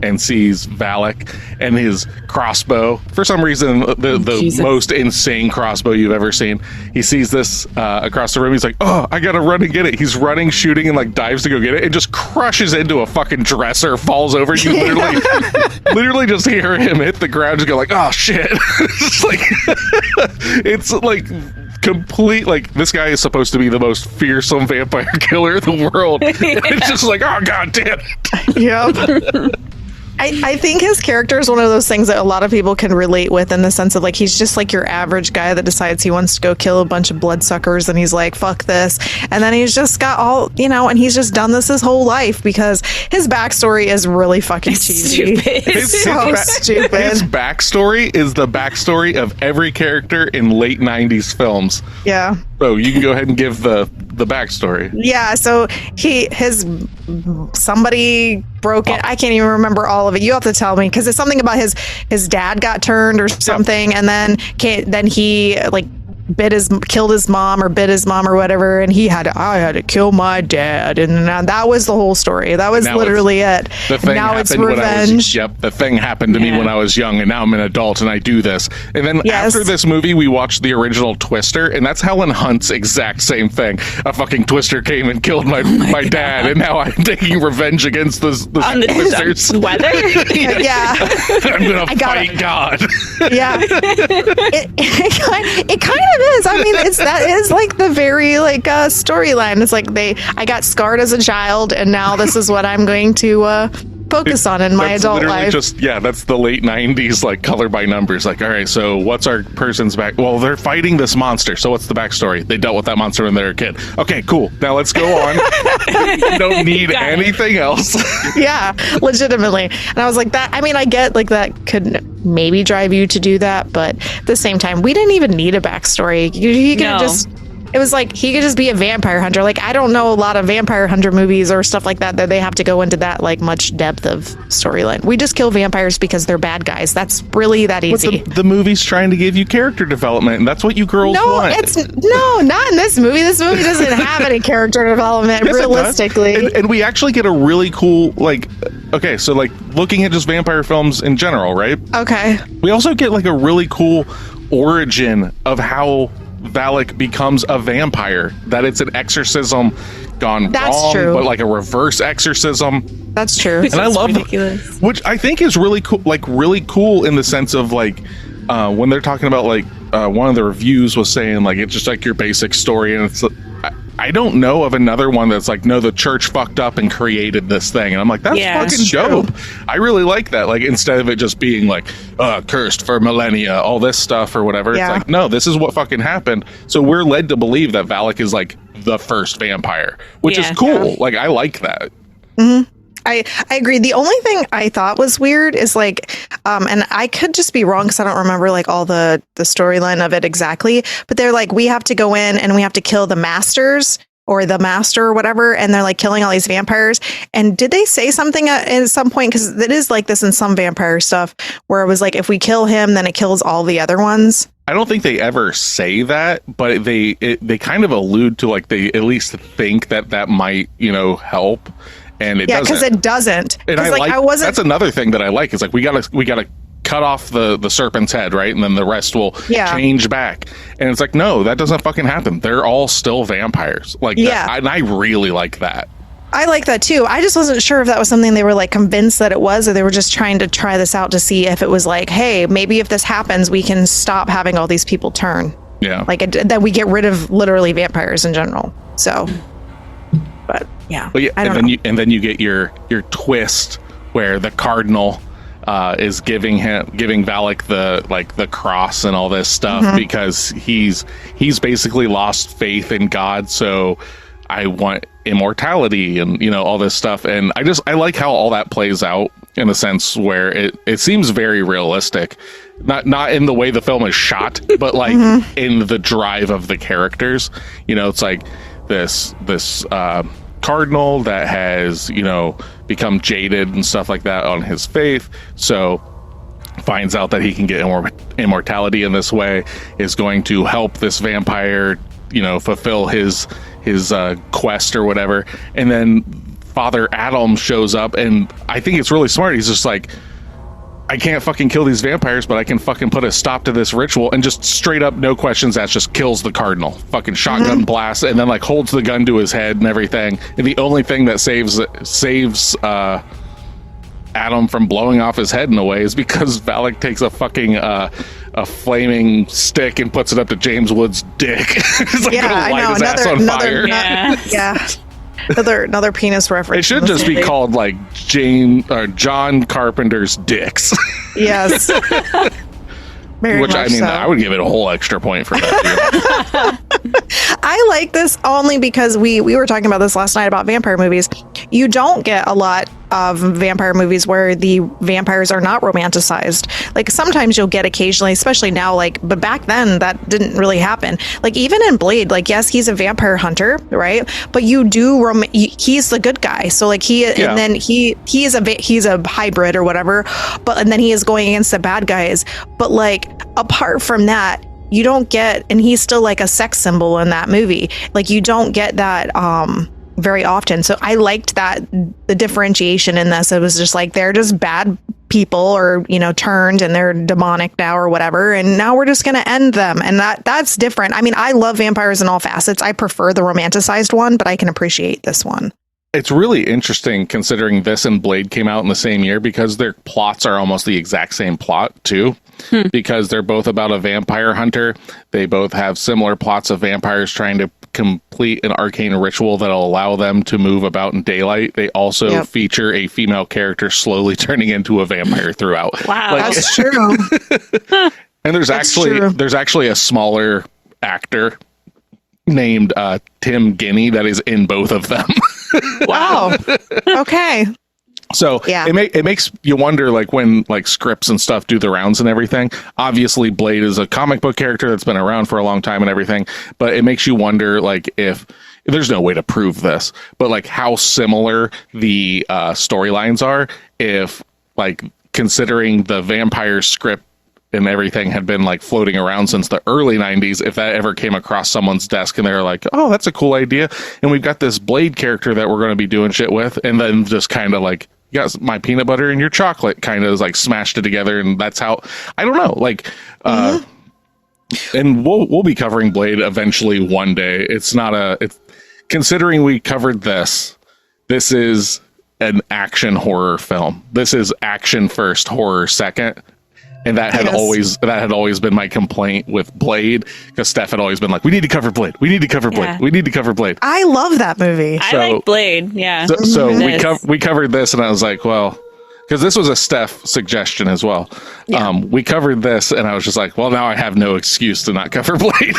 Speaker 3: and sees Valek and his crossbow. For some reason, the most insane crossbow you've ever seen. He sees this across the room. He's like, oh, I gotta run and get it. He's running, shooting, and like dives to go get it, and just crushes into a fucking dresser, falls over. You literally just hear him hit the ground, just go like, oh shit. It's like complete, like, this guy is supposed to be the most fearsome vampire killer in the world. It's just like, oh god damn it.
Speaker 4: Yep. I think his character is one of those things that a lot of people can relate with, in the sense of like, he's just like your average guy that decides he wants to go kill a bunch of bloodsuckers, and he's like, fuck this. And then he's just got all, and he's just done this his whole life, because his backstory is really fucking cheesy. It's so stupid.
Speaker 3: His backstory is the backstory of every character in late 90s films.
Speaker 4: Yeah.
Speaker 3: So you can go ahead and give the backstory.
Speaker 4: Yeah, so somebody broke it. I can't even remember all of it. You have to tell me, because it's something about his dad got turned or something, and then he like killed his mom or bit his mom or whatever, and I had to kill my dad, and that was the whole story. That was literally it. Now it's revenge.
Speaker 3: The thing happened to me when I was young, and now I'm an adult and I do this. And then after this movie, we watched the original Twister, and that's Helen Hunt's exact same thing. A fucking Twister came and killed my dad, and now I'm taking revenge against the Twisters.
Speaker 2: Weather?
Speaker 4: Yeah.
Speaker 3: I'm gonna fight God.
Speaker 4: Yeah. It kind of is. I mean, that is like the very like storyline. It's like I got scarred as a child, and now this is what I'm going to focus on in my adult life.
Speaker 3: That's the late 90s, like color by numbers. Like, all right, so what's our person's back? Well, they're fighting this monster. So what's the backstory? They dealt with that monster when they were a kid. Okay, cool. Now let's go on. You don't need anything else.
Speaker 4: Yeah, legitimately. And I was like, that, I mean, I get like that could maybe drive you to do that, but at the same time, we didn't even need a backstory. He could it was like he could just be a vampire hunter. Like, I don't know a lot of vampire hunter movies or stuff like that they have to go into that like much depth of storyline. We just kill vampires because they're bad guys. That's really that easy.
Speaker 3: The movie's trying to give you character development, and that's what you girls want.
Speaker 4: No, not in this movie. This movie doesn't have any character development, yes, realistically.
Speaker 3: And we actually get a really cool, like, okay, so like looking at just vampire films in general, right?
Speaker 4: Okay.
Speaker 3: We also get like a really cool origin of how Valek becomes a vampire, that it's an exorcism gone wrong,
Speaker 4: true.
Speaker 3: But like a reverse exorcism.
Speaker 4: That's true.
Speaker 3: And I love which I think is really cool, like really cool in the sense of like when they're talking about like one of the reviews was saying like it's just like your basic story, and it's I don't know of another one that's like, no, the church fucked up and created this thing. And I'm like, that's fucking dope. I really like that. Like, instead of it just being like, cursed for millennia, all this stuff or whatever. Yeah. It's like, no, this is what fucking happened. So we're led to believe that Valek is like the first vampire, which is cool. Yeah. Like, I like that.
Speaker 4: Mm-hmm. I agree. The only thing I thought was weird is like, and I could just be wrong because I don't remember like all the storyline of it exactly, but they're like, we have to go in and we have to kill the masters or the master or whatever. And they're like killing all these vampires. And did they say something at some point? Because it is like this in some vampire stuff where it was like, if we kill him, then it kills all the other ones.
Speaker 3: I don't think they ever say that, but they kind of allude to like, they at least think that might, help. And it doesn't.
Speaker 4: Because it doesn't.
Speaker 3: And I wasn't. That's another thing that I like is like we gotta cut off the serpent's head, right? And then the rest will change back. And it's like, no, that doesn't fucking happen. They're all still vampires. Like, and I really like that.
Speaker 4: I like that too. I just wasn't sure if that was something they were like convinced that it was, or they were just trying to try this out to see if it was like, hey, maybe if this happens, we can stop having all these people turn.
Speaker 3: Yeah.
Speaker 4: Like that we get rid of literally vampires in general. So. But yeah,
Speaker 3: and then you get your twist where the cardinal is giving Valek the cross and all this stuff because he's basically lost faith in God. So I want immortality and all this stuff, and I like how all that plays out in a sense where it seems very realistic, not in the way the film is shot, but like in the drive of the characters. It's like this cardinal that has become jaded and stuff like that on his faith, so finds out that he can get immortality in this way, is going to help this vampire fulfill his quest or whatever. And then Father Adam shows up, and I think it's really smart. He's just like, I can't fucking kill these vampires, but I can fucking put a stop to this ritual, and just straight up, no questions asked, just kills the cardinal. Fucking shotgun blast, and then like holds the gun to his head and everything. And the only thing that saves Adam from blowing off his head in a way is because Valek takes a fucking a flaming stick and puts it up to James Wood's dick. It's like gonna light his ass on fire.
Speaker 4: Another penis reference.
Speaker 3: It should just be called like John Carpenter's dicks.
Speaker 4: Yes. Which
Speaker 3: I mean, so. I would give it a whole extra point for that.
Speaker 4: I like this only because we were talking about this last night about vampire movies. You don't get a lot of vampire movies where the vampires are not romanticized. Like sometimes you'll get occasionally, especially now, but back then that didn't really happen. Like even in Blade, yes, he's a vampire hunter, right? But you do he's the good guy. So and then he's a hybrid or whatever, and then he is going against the bad guys. But apart from that, you don't get, and he's still a sex symbol in that movie. You don't get that very often. So I liked that, the differentiation in this. It was just they're just bad people, or turned, and they're demonic now or whatever, and now we're just going to end them. And that's different. I mean, I love vampires in all facets. I prefer the romanticized one, but I can appreciate this one.
Speaker 3: It's really interesting considering this and Blade came out in the same year, because their plots are almost the exact same plot too. Because they're both about a vampire hunter. They both have similar plots of vampires trying to complete an arcane ritual that'll allow them to move about in daylight, they also feature a female character slowly turning into a vampire throughout.
Speaker 2: Wow,
Speaker 4: that's true.
Speaker 3: And there's actually a smaller actor named Tim Guinea that is in both of them.
Speaker 4: Wow. Okay.
Speaker 3: So it makes you wonder, like, when like scripts and stuff do the rounds and everything. Obviously, Blade is a comic book character that's been around for a long time and everything, but it makes you wonder, like, if there's no way to prove this, but like how similar the storylines are, if, like, considering the vampire script and everything had been like floating around since the early 90s, if that ever came across someone's desk and they're like, oh, that's a cool idea, and we've got this Blade character that we're going to be doing shit with, and then just kind of like, you got my peanut butter and your chocolate, kind of like smashed it together, and that's how, I don't know, like, and we'll be covering Blade eventually one day. It's considering we covered this is an action horror film. This is action first, horror second. And that had always been my complaint with Blade, because Steph had always been like, we need to cover Blade. We need to cover Blade.
Speaker 2: Yeah.
Speaker 3: We need to cover Blade.
Speaker 4: I love that movie.
Speaker 2: I like Blade. Yeah.
Speaker 3: So we covered this, and I was like, well, because this was a Steph suggestion as well.
Speaker 4: Yeah.
Speaker 3: We covered this, and I was just like, well, now I have no excuse to not cover Blade,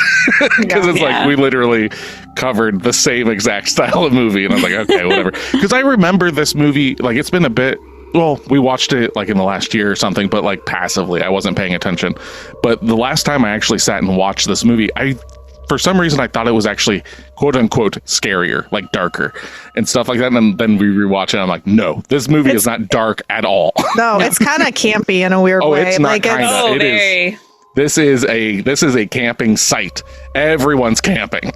Speaker 3: because it's like we literally covered the same exact style of movie, and I was like, okay, whatever. Because I remember this movie, like, it's been a bit. Well, we watched it like in the last year or something, but like passively. I wasn't paying attention. But the last time I actually sat and watched this movie, for some reason, I thought it was actually quote unquote scarier, like darker and stuff like that. And then we rewatch it, and I'm like, no, this movie is not dark at all.
Speaker 4: No, it's kind of campy in a weird way.
Speaker 3: It's not
Speaker 4: like,
Speaker 3: kinda. It
Speaker 2: very.
Speaker 3: is. This is a camping site. Everyone's camping.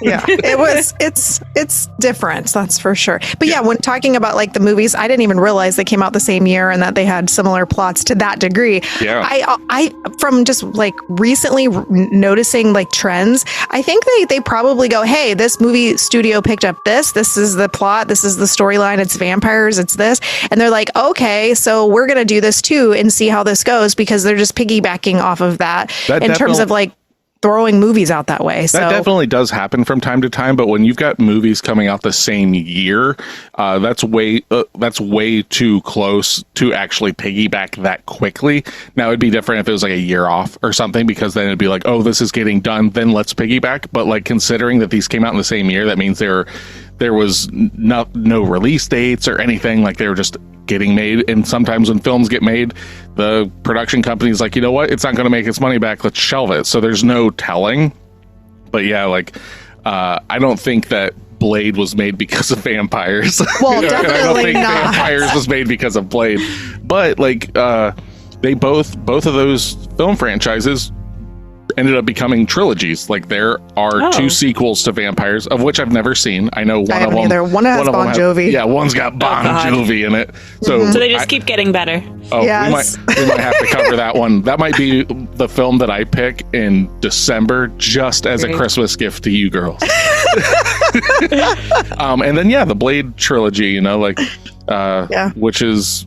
Speaker 4: Yeah, it's different, that's for sure. But yeah, when talking about like the movies, I didn't even realize they came out the same year and that they had similar plots to that degree.
Speaker 3: Yeah.
Speaker 4: I from just like recently noticing like trends, I think they probably go, hey, this movie studio picked up this is the plot, this is the storyline, it's vampires, it's this, and they're like, okay, so we're gonna do this too and see how this goes, because they're just piggybacking off of that in terms of like throwing movies out that way. So
Speaker 3: that definitely does happen from time to time, but when you've got movies coming out the same year, that's way too close to actually piggyback that quickly. Now it'd be different if it was like a year off or something, because then it'd be like, oh, this is getting done, then let's piggyback. But like, considering that these came out in the same year, that means there was no release dates or anything. Like, they were just getting made. And sometimes when films get made, the production company's like, you know what, it's not going to make its money back, let's shelve it. So there's no telling. But yeah, like, I don't think that Blade was made because of vampires.
Speaker 4: Well, definitely
Speaker 3: I don't think
Speaker 4: not.
Speaker 3: Vampires was made because of Blade. But like, they both of those film franchises ended up becoming trilogies. Like, there are two sequels to Vampires, of which I've never seen. I know one of them.
Speaker 4: Either. One has Bon Jovi.
Speaker 3: One's got Bon Jovi in it. So
Speaker 2: they just keep getting better.
Speaker 3: Oh,
Speaker 4: yes.
Speaker 3: we might have to cover that one. That might be the film that I pick in December, just as a Christmas gift to you girls. And then the Blade trilogy, you know, like, which is,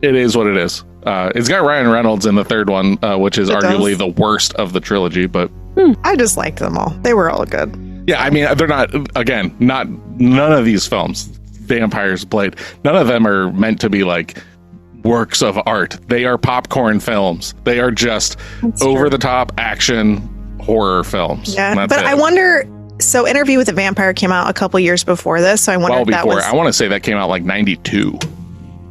Speaker 3: it is what it is. It's got Ryan Reynolds in the third one, which is arguably the worst of the trilogy, but
Speaker 4: I just liked them all. They were all good.
Speaker 3: Yeah, I mean, they're not, again, none of these films, Vampires, Blade, none of them are meant to be like works of art. They are popcorn films. They are just over the top action horror films.
Speaker 4: Yeah, but I wonder. So, Interview with the Vampire came out a couple years before this. So I wonder if that was.
Speaker 3: I want to say that came out like 92.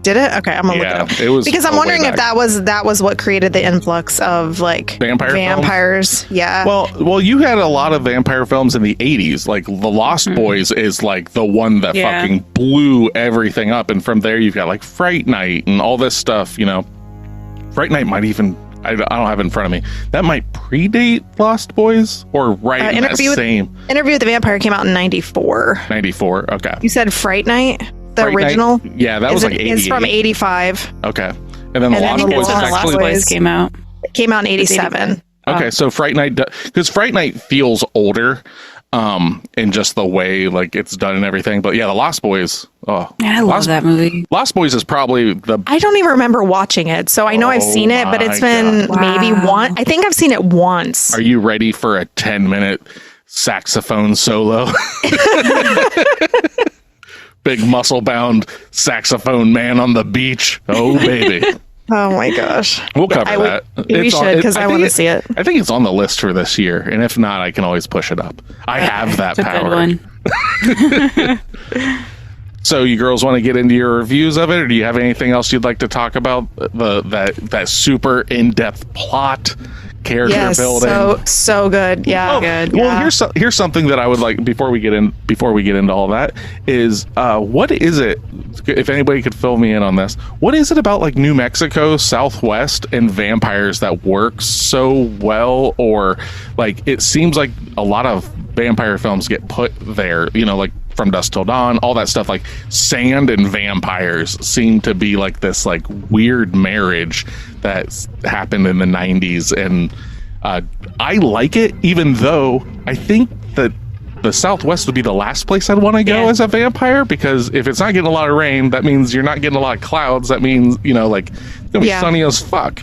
Speaker 4: Did it? Okay, I'm gonna look it up.
Speaker 3: It was,
Speaker 4: because I'm wondering if that was what created the influx of like vampires.
Speaker 3: Films?
Speaker 4: Yeah.
Speaker 3: Well, you had a lot of vampire films in the 80s. Like The Lost Boys is like the one that fucking blew everything up, and from there you've got like Fright Night and all this stuff. You know, Fright Night might even. I don't have it in front of me. That might predate Lost Boys or in that same.
Speaker 4: Interview with the Vampire came out in 94.
Speaker 3: 94. Okay.
Speaker 4: You said Fright Night. The
Speaker 3: Fright
Speaker 4: original?
Speaker 3: Night, yeah, that was like 88.
Speaker 4: It's from 85.
Speaker 3: Okay. And then The Lost Boys
Speaker 2: came out.
Speaker 4: It came out in 87.
Speaker 3: Okay, so Fright Night, because Fright Night feels older in just the way like it's done and everything. But yeah, The Lost Boys. Oh,
Speaker 2: yeah, I love that movie.
Speaker 3: Lost Boys is probably the.
Speaker 4: I don't even remember watching it, so I know I've seen it, but it's been maybe one. I think I've seen it once.
Speaker 3: Are you ready for a 10-minute saxophone solo. Big muscle bound saxophone man on the beach. Oh baby.
Speaker 4: Oh my gosh.
Speaker 3: We'll cover that.
Speaker 4: We should, because I want to see it.
Speaker 3: I think it's on the list for this year, and if not, I can always push it up. I have that power.
Speaker 2: Good one.
Speaker 3: So you girls want to get into your reviews of it, or do you have anything else you'd like to talk about? That super in-depth plot, character building.
Speaker 4: So good. Yeah. Good.
Speaker 3: Well,
Speaker 4: yeah.
Speaker 3: here's something that I would like before we get into all that is what is it? If anybody could fill me in on this, what is it about like New Mexico, Southwest, and vampires that works so well? Or like it seems like a lot of vampire films get put there, like From Dusk Till Dawn, all that stuff, like sand and vampires seem to be like this like weird marriage that's happened in the 90s. And I like it, even though I think that the Southwest would be the last place I'd want to go as a vampire, because if it's not getting a lot of rain, that means you're not getting a lot of clouds. That means, like it's gonna be sunny as fuck.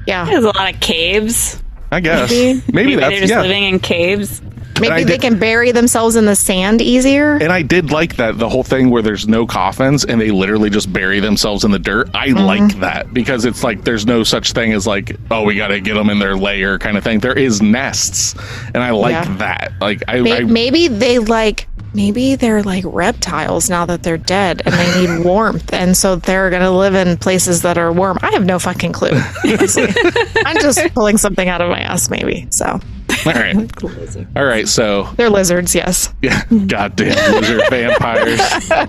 Speaker 4: Yeah.
Speaker 2: There's a lot of caves.
Speaker 3: I guess. Maybe that's
Speaker 2: they're just living in caves.
Speaker 4: Maybe they can bury themselves in the sand easier.
Speaker 3: And I did like that, the whole thing where there's no coffins and they literally just bury themselves in the dirt. I like that, because it's like there's no such thing as like, oh, we got to get them in their lair kind of thing. There is nests, and I like that. Like
Speaker 4: maybe they're like reptiles now that they're dead and they need warmth, and so they're gonna live in places that are warm. I have no fucking clue. I'm just pulling something out of my ass, maybe. So.
Speaker 3: All right. So
Speaker 4: they're lizards, yes.
Speaker 3: Yeah. Goddamn lizard vampires. All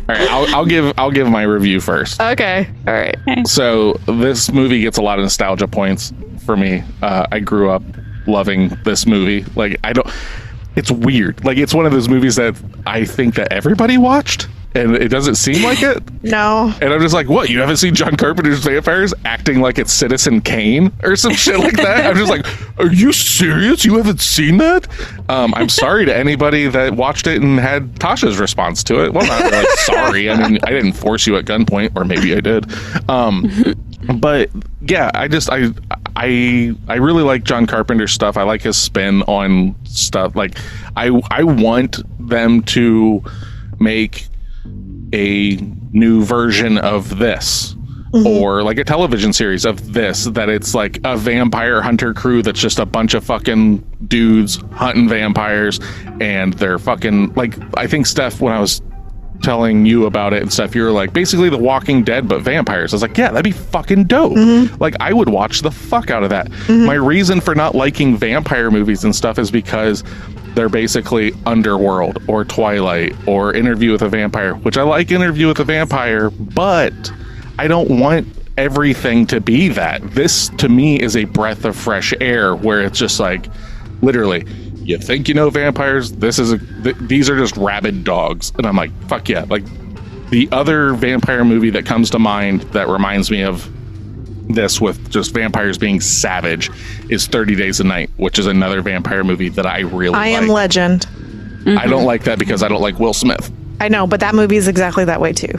Speaker 3: right. I'll give my review first.
Speaker 4: Okay. All right.
Speaker 3: So this movie gets a lot of nostalgia points for me. I grew up loving this movie. Like it's weird. Like it's one of those movies that I think that everybody watched, and it doesn't seem like it.
Speaker 4: No.
Speaker 3: And I'm just like, what? You haven't seen John Carpenter's Vampires acting like it's Citizen Kane or some shit like that? I'm just like, are you serious? You haven't seen that? I'm sorry to anybody that watched it and had Tasha's response to it. Well, not really sorry. I mean, I didn't force you at gunpoint, or maybe I did. But yeah, I really like John Carpenter's stuff. I like his spin on stuff. Like I want them to make a new version of this, or like a television series of this, that it's like a vampire hunter crew that's just a bunch of fucking dudes hunting vampires, and they're fucking like, I think Steph, when I was telling you about it and stuff, you were like, basically The Walking Dead but vampires. I was like, yeah, that'd be fucking dope. Like I would watch the fuck out of that. My reason for not liking vampire movies and stuff is because they're basically Underworld or Twilight or Interview with a Vampire, which I like Interview with a Vampire, but I don't want everything to be that. This to me is a breath of fresh air, where it's just like, literally, you think you know vampires, these are just rabid dogs. And I'm like, fuck yeah. Like the other vampire movie that comes to mind that reminds me of this, with just vampires being savage, is 30 Days a Night, which is another vampire movie that I really like.
Speaker 4: I Am Legend.
Speaker 3: I don't like that because I don't like Will Smith.
Speaker 4: I know, but that movie is exactly that way too.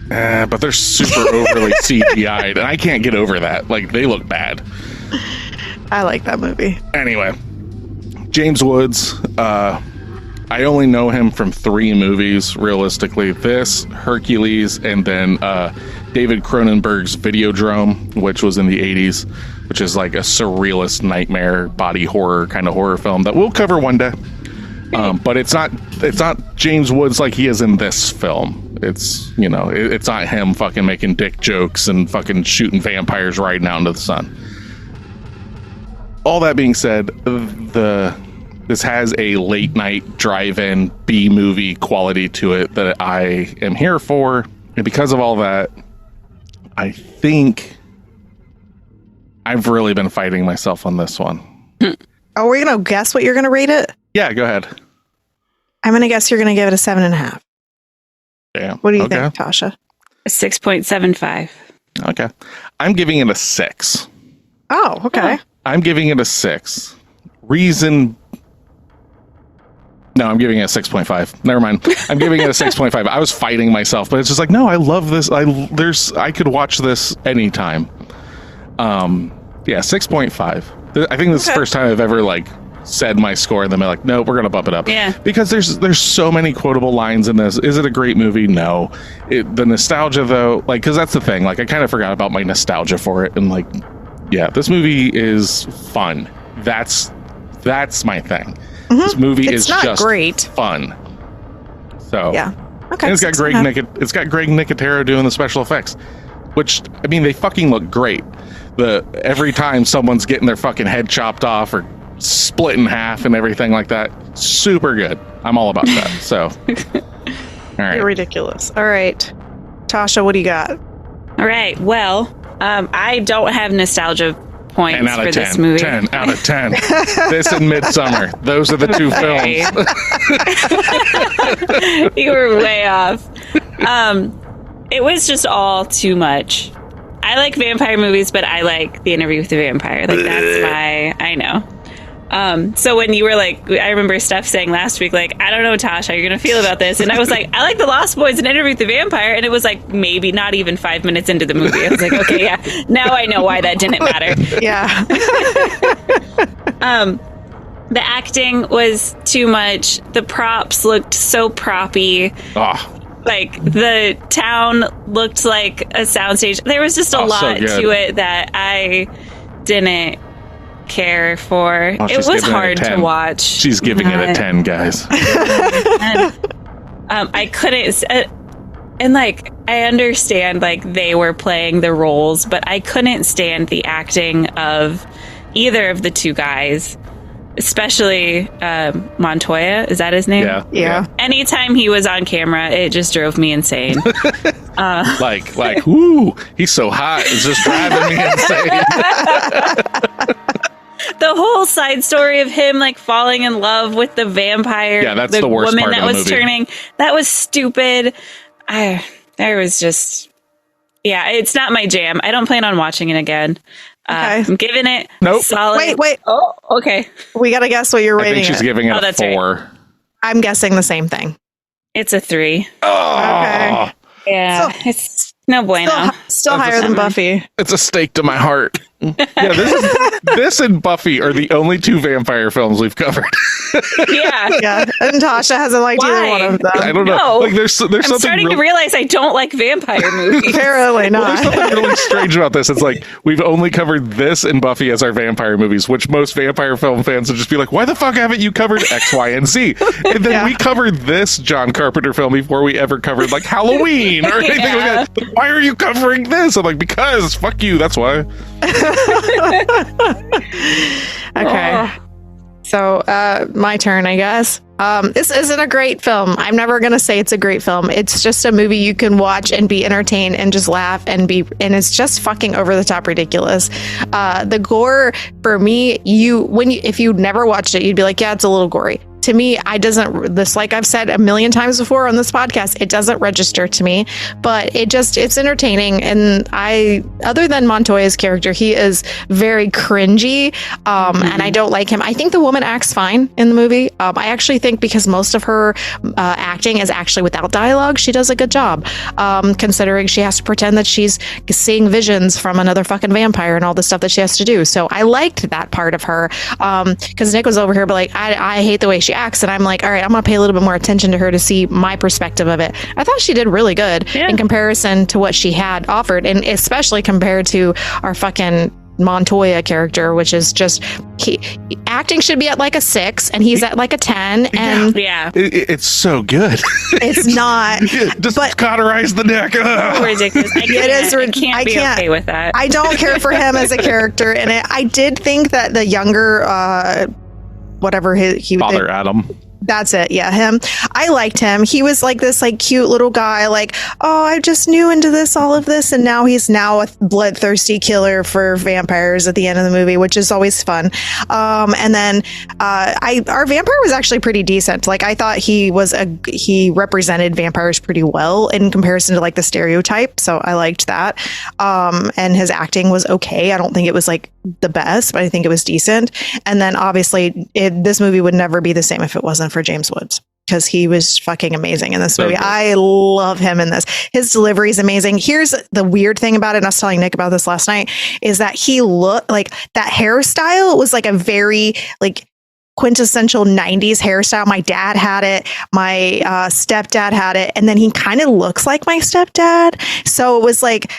Speaker 3: But they're super overly CGI'd, and I can't get over that. Like, they look bad.
Speaker 4: I like that movie.
Speaker 3: Anyway, James Woods, I only know him from 3 movies, realistically. This, Hercules, and then David Cronenberg's Videodrome, which was in the 80s, which is like a surrealist nightmare body horror kind of horror film that we'll cover one day. But it's not James Woods like he is in this film. It's, it's not him fucking making dick jokes and fucking shooting vampires riding out into the sun. All that being said, this has a late night drive-in B-movie quality to it that I am here for. And because of all that, I think I've really been fighting myself on this one.
Speaker 4: Are we going to guess what you're going to rate it?
Speaker 3: Yeah, go ahead.
Speaker 4: I'm going to guess you're going to give it a 7.5.
Speaker 3: Damn.
Speaker 4: What do you think, Tasha?
Speaker 2: A 6.75.
Speaker 3: Okay. I'm giving it a 6.
Speaker 4: Oh, okay.
Speaker 3: I'm giving it a 6. Reason... No, I'm giving it a 6.5. Never mind. I'm giving it a 6.5. I was fighting myself, but it's just like, no, I love this. I could watch this anytime. 6.5. I think this is the first time I've ever said my score, and then they're like, no, we're gonna bump it up.
Speaker 2: Yeah.
Speaker 3: Because there's so many quotable lines in this. Is it a great movie? No. The nostalgia though, like, because that's the thing. Like, I kind of forgot about my nostalgia for it, and like, yeah, this movie is fun. That's my thing. This movie is just
Speaker 4: great.
Speaker 3: Fun. So
Speaker 4: yeah. Okay.
Speaker 3: And it's got Greg Nicotero doing the special effects, which, I mean, they fucking look great. Every time someone's getting their fucking head chopped off or split in half and everything like that, super good. I'm all about that. So, all right.
Speaker 4: You're ridiculous. All right, Tasha, what do you got?
Speaker 2: All right. Well, I don't have nostalgia points for this movie.
Speaker 3: 10 out of 10. This and Midsummer. Those are the two films.
Speaker 2: You were way off. It was just all too much. I like vampire movies, but I like The Interview with the Vampire. Like, that's I know. So when you were like, I remember Steph saying last week, like, I don't know, Tosh, how you're going to feel about this. And I was like, I like The Lost Boys and Interview with the Vampire. And it was like, maybe not even 5 minutes into the movie. I was like, okay, yeah, now I know why that didn't matter.
Speaker 4: Yeah.
Speaker 2: The acting was too much. The props looked so proppy.
Speaker 3: Oh.
Speaker 2: Like, the town looked like a soundstage. There was just a lot to it that I didn't care for.
Speaker 3: Oh,
Speaker 2: it was hard to watch.
Speaker 3: She's giving it a 10, guys.
Speaker 2: I couldn't... and, like, I understand, like, they were playing the roles, but I couldn't stand the acting of either of the two guys. Especially Montoya, is that his name?
Speaker 4: Yeah.
Speaker 2: Anytime he was on camera, it just drove me insane.
Speaker 3: Like, whoo, he's so hot. It's just driving me insane.
Speaker 2: The whole side story of him like falling in love with the vampire,
Speaker 3: that's the worst
Speaker 2: woman
Speaker 3: part
Speaker 2: that
Speaker 3: of the
Speaker 2: was
Speaker 3: movie.
Speaker 2: turning, that was stupid. There was just, it's not my jam. I don't plan on watching it again.
Speaker 4: Okay.
Speaker 2: I'm giving it
Speaker 3: Nope.
Speaker 2: solid.
Speaker 4: Wait.
Speaker 2: Oh, okay.
Speaker 4: We got to guess what you're
Speaker 3: I
Speaker 4: rating
Speaker 3: think she's
Speaker 4: it.
Speaker 3: giving it a
Speaker 2: that's
Speaker 3: 4.
Speaker 2: right.
Speaker 4: I'm guessing the same thing.
Speaker 2: It's a 3.
Speaker 3: Oh,
Speaker 4: Okay.
Speaker 2: Yeah, it's no bueno.
Speaker 4: Still higher than Buffy.
Speaker 3: it's a stake to my heart. Yeah, this and Buffy are the only 2 vampire films we've covered.
Speaker 2: Yeah.
Speaker 4: And Tasha hasn't liked either one of them.
Speaker 3: I don't know.
Speaker 2: No.
Speaker 3: Like, there's
Speaker 2: I'm
Speaker 3: something
Speaker 2: starting to realize I don't like vampire movies.
Speaker 4: Apparently
Speaker 3: Well, there's
Speaker 4: not.
Speaker 3: something really strange about this. It's like, we've only covered this and Buffy as our vampire movies, which most vampire film fans would just be like, why the fuck haven't you covered X, Y, and Z? And then we covered this John Carpenter film before we ever covered, like, Halloween or anything like that. But why are you covering this? I'm like, because, fuck you, that's why.
Speaker 4: Okay. So, my turn, I guess. This isn't a great film. I'm never going to say it's a great film. It's just a movie you can watch and be entertained and just laugh and it's just fucking over the top ridiculous. The gore for me, if you never watched it, you'd be like, yeah, it's a little gory. To me, like I've said a million times before on this podcast, it doesn't register to me, but it's entertaining. And other than Montoya's character, he is very cringy. And I don't like him. I think the woman acts fine in the movie. I actually think because most of her acting is actually without dialogue, she does a good job. Considering she has to pretend that she's seeing visions from another fucking vampire and all the stuff that she has to do. So I liked that part of her. Cause Nick was over here, but like, I hate the way she acts, and I'm like, all right, I'm gonna pay a little bit more attention to her to see my perspective of it. I thought she did really good in comparison to what she had offered, and especially compared to our fucking Montoya character, which is just acting should be at like a 6 and he's at like a 10, and
Speaker 3: it's so good.
Speaker 4: It's not
Speaker 3: just cauterize the neck.
Speaker 2: Ridiculous. I can't be okay with that.
Speaker 4: I don't care for him as a character, and I did think that the younger whatever he
Speaker 3: Father Adam.
Speaker 4: That's it. Yeah, him. I liked him. He was like this like cute little guy, like, oh, I just new into all of this, and now he's a bloodthirsty killer for vampires at the end of the movie, which is always fun. And then our vampire was actually pretty decent. Like, I thought he represented vampires pretty well in comparison to like the stereotype, so I liked that. And his acting was okay. I don't think it was like the best, but I think it was decent. And then obviously this movie would never be the same if it wasn't for James Woods, because he was fucking amazing in this movie.
Speaker 3: Good.
Speaker 4: I love him in this. His delivery is amazing. Here's the weird thing about it, and I was telling Nick about this last night, is that he looked like that hairstyle was like a very like quintessential 90s hairstyle. My dad had it. My stepdad had it. And then he kind of looks like my stepdad. So it was like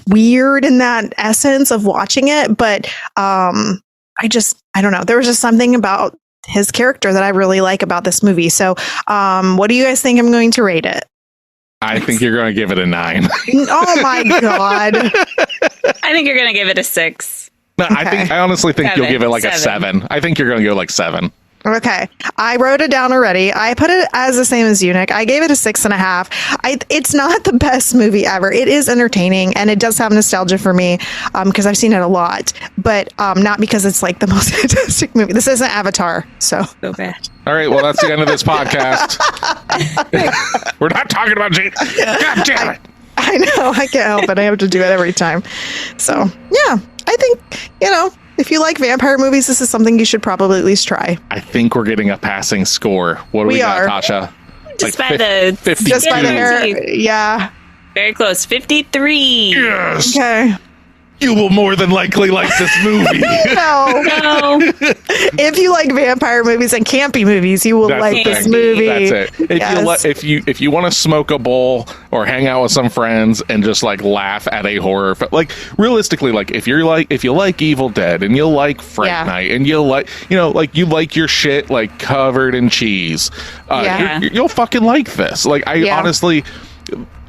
Speaker 4: weird in that essence of watching it. But I don't know. There was just something about his character that I really like about this movie. So what do you guys think I'm going to rate it?
Speaker 3: I think you're going to give it a 9.
Speaker 4: Oh my God.
Speaker 2: I think you're going to give it a 6.
Speaker 3: No,
Speaker 4: Okay.
Speaker 3: I honestly think you'll
Speaker 2: 7.
Speaker 3: give it like a 7. I think you're going to go like 7.
Speaker 4: Okay. I wrote it down already. I put it as the same as Eunuch. I gave it a 6.5. It's not the best movie ever. It is entertaining and it does have nostalgia for me because I've seen it a lot, but not because it's like the most fantastic movie. This isn't Avatar, so
Speaker 2: bad.
Speaker 3: All right. Well, that's the end of this podcast. We're not talking about Jane. God damn it.
Speaker 4: I know. I can't help it. I have to do it every time. So, yeah, I think, if you like vampire movies, this is something you should probably at least try.
Speaker 3: I think we're getting a passing score. What do we got, Tasha?
Speaker 2: Just by the
Speaker 3: 50.
Speaker 4: Just by the hair. Yeah.
Speaker 2: Very close. 53.
Speaker 3: Yes.
Speaker 4: Okay.
Speaker 3: You will more than likely like this movie.
Speaker 4: No.
Speaker 2: No.
Speaker 4: If you like vampire movies and campy movies, you will
Speaker 3: That's
Speaker 4: like
Speaker 3: the
Speaker 4: this
Speaker 3: thing.
Speaker 4: movie.
Speaker 3: That's it.
Speaker 4: Yes.
Speaker 3: If you want to smoke a bowl or hang out with some friends and just like laugh at a horror, like realistically, like if you like Evil Dead and you like Fright Night and you like you like your shit like covered in cheese, you'll fucking like this. Like honestly.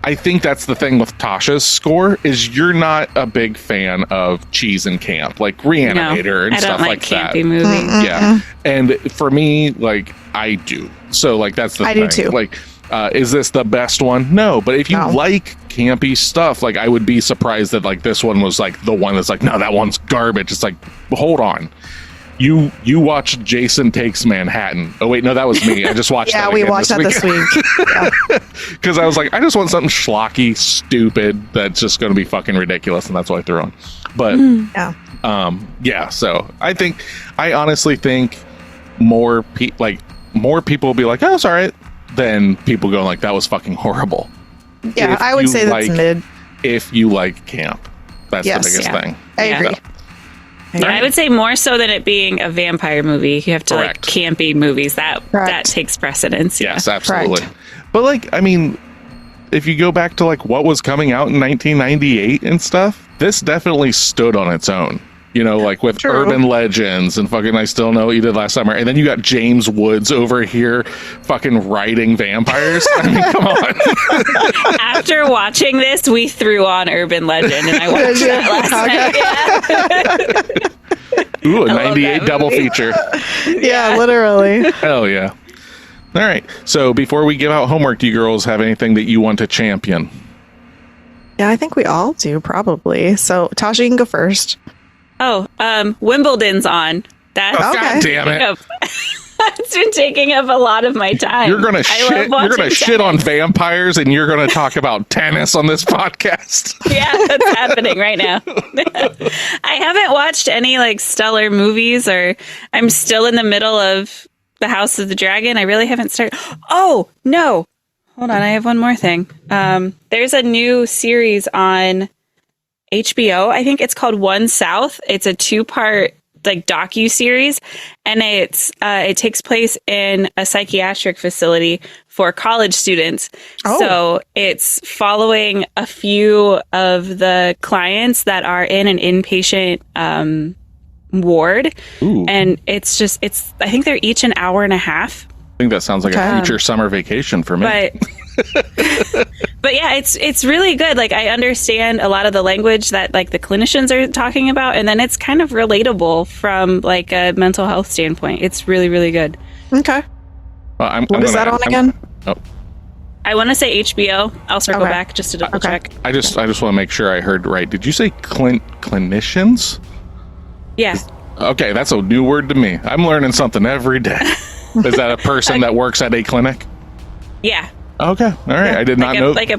Speaker 3: I think that's the thing with Tasha's score is you're not a big fan of cheese and camp, like Reanimator and stuff like that.
Speaker 2: I don't like campy movies.
Speaker 3: Yeah. And for me, like I do. So like that's the thing.
Speaker 4: I do too.
Speaker 3: Like is this the best one? No, but if you like campy stuff, like I would be surprised that like this one was like the one that's like, no, that one's garbage. It's like, hold on. You watched Jason Takes Manhattan. Oh wait, no, that was me. I just watched that.
Speaker 4: Yeah, we watched that this week.
Speaker 3: Because I was like, I just want something schlocky, stupid, that's just going to be fucking ridiculous, and that's what I threw on. But so I honestly think more people will be like, oh, it's all right, than people going like, that was fucking horrible.
Speaker 4: Yeah, I would say that's mid.
Speaker 3: If you like camp, that's the biggest thing.
Speaker 4: I agree.
Speaker 2: Yeah, I would say more so than it being a vampire movie. You have to like campy movies. That takes precedence.
Speaker 3: Yes, absolutely. Correct. But like, I mean, if you go back to like what was coming out in 1998 and stuff, this definitely stood on its own. Like with urban legends and fucking I Still Know What You Did Last Summer. And then you got James Woods over here fucking writing vampires. I mean, come on.
Speaker 2: After watching this, we threw on Urban Legend and I watched that last night. Yeah.
Speaker 3: Ooh, a 98 double feature.
Speaker 4: Yeah, literally.
Speaker 3: Hell yeah. All right. So before we give out homework, do you girls have anything that you want to champion?
Speaker 4: Yeah, I think we all do, probably. So, Tasha, you can go first.
Speaker 2: Oh, Wimbledon's on. That's
Speaker 3: God damn it.
Speaker 2: It's been taking up a lot of my time.
Speaker 3: You're gonna shit on vampires and you're gonna talk about tennis on this podcast.
Speaker 2: Yeah, that's happening right now. I haven't watched any like stellar movies, or I'm still in the middle of The House of the Dragon. I really haven't started. Oh no, hold on, I have one more thing. There's a new series on HBO. I think it's called One South. It's a 2-part like docu-series, and it takes place in a psychiatric facility for college students. So it's following a few of the clients that are in an inpatient ward. Ooh. And I think they're each an hour and a half.
Speaker 3: I think that sounds like a future summer vacation for me.
Speaker 2: But yeah, it's really good. Like I understand a lot of the language that like the clinicians are talking about, and then it's kind of relatable from like a mental health standpoint. It's really, really good.
Speaker 4: Okay. What is that on again?
Speaker 2: I want to say HBO. I'll circle back just to double check.
Speaker 3: I just want to make sure I heard right. Did you say clinicians?
Speaker 2: Yeah.
Speaker 3: Okay, that's a new word to me. I'm learning something every day. Is that a person that works at a clinic?
Speaker 2: Yeah.
Speaker 3: Okay. All right. I did not know.
Speaker 2: Like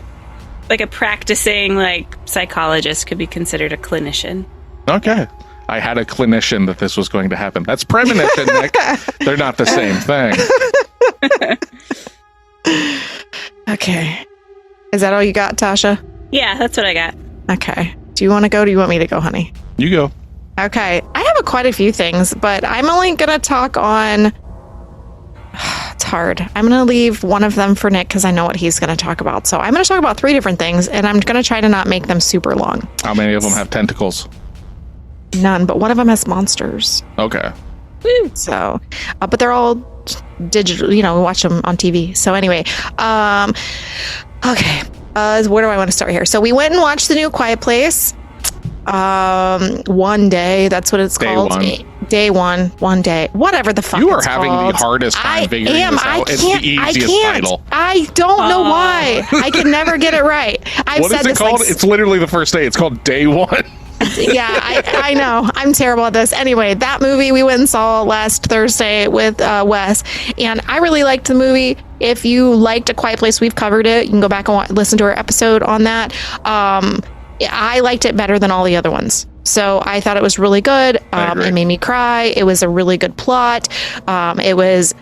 Speaker 2: a practicing like psychologist could be considered a clinician.
Speaker 3: Okay. I had a clinician that this was going to happen. That's premonition, Nick. They're not the same thing.
Speaker 4: Okay. Is that all you got, Tasha?
Speaker 2: Yeah, that's what I got.
Speaker 4: Okay. Do you want to go or do you want me to go, honey?
Speaker 3: You go.
Speaker 4: Okay. I have a quite a few things, but I'm only going to talk on... It's hard. I'm going to leave one of them for Nick because I know what he's going to talk about. So I'm going to talk about 3 different things, and I'm going to try to not make them super long.
Speaker 3: How many of them have tentacles?
Speaker 4: None, but one of them has monsters.
Speaker 3: Okay.
Speaker 4: Woo. So, but they're all digital, we watch them on TV. So anyway, okay. Where do I want to start here? So we went and watched the new Quiet Place. One day, that's what it's called. Day one, whatever the fuck.
Speaker 3: You are
Speaker 4: it's
Speaker 3: having
Speaker 4: called.
Speaker 3: the hardest time figuring this out. It's the easiest title.
Speaker 4: I don't know why. I can never get it right.
Speaker 3: What is it called? It's literally the first day. It's called Day One.
Speaker 4: Yeah, I know. I'm terrible at this. Anyway, that movie we went and saw last Thursday with Wes, and I really liked the movie. If you liked A Quiet Place, we've covered it. You can go back and listen to our episode on that. I liked it better than all the other ones. So I thought it was really good. It made me cry. It was a really good plot. There's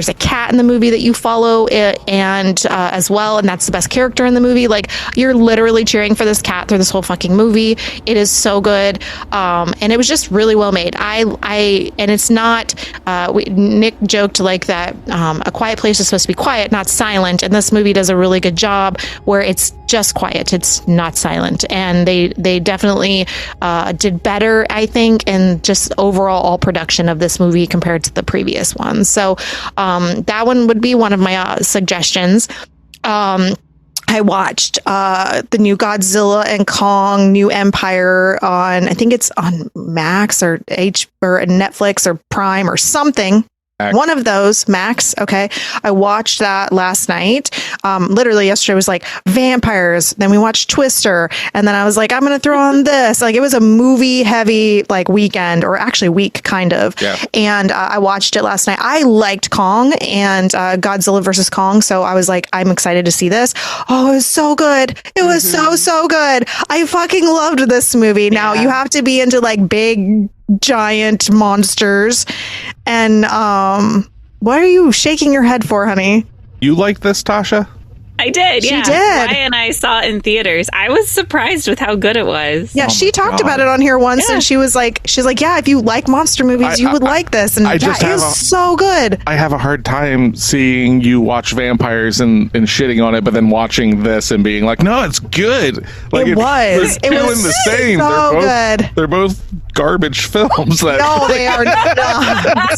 Speaker 4: a cat in the movie that you follow and as well, and that's the best character in the movie. Like, you're literally cheering for this cat through this whole fucking movie. It is so good. And it was just really well made. And it's not, Nick joked like that, A Quiet Place is supposed to be quiet, not silent. And this movie does a really good job where it's just quiet. It's not silent. And they definitely, did better, I think, in just overall production of this movie compared to the previous one. So that one would be one of my suggestions. I watched the new Godzilla and Kong New Empire on, I think it's on Max or Netflix or Prime or something. One of those, Max. Okay. I watched that last night. Literally yesterday was like vampires. Then we watched Twister. And then I was like, I'm going to throw on this. Like, it was a movie heavy, like, weekend, or actually week kind of. Yeah. And I watched it last night. I liked Kong and Godzilla versus Kong. So I was like, I'm excited to see this. Oh, it was so good. It was so good. I fucking loved this movie. Yeah. Now you have to be into like big, giant monsters. And what are you shaking your head for, honey?
Speaker 3: You like this, Tasha?
Speaker 2: I did.
Speaker 4: She
Speaker 2: yeah.
Speaker 4: did.
Speaker 2: Ryan and I saw it in theaters. I was surprised with how good it was.
Speaker 4: Yeah, she talked about it on here once, and she's like, yeah, if you like monster movies, you would like this. And it is so good.
Speaker 3: I have a hard time seeing you watch vampires and shitting on it, but then watching this and being like, no, it's good. Like,
Speaker 4: it was
Speaker 3: the same.
Speaker 4: So good.
Speaker 3: They're both garbage films.
Speaker 4: No, they are not.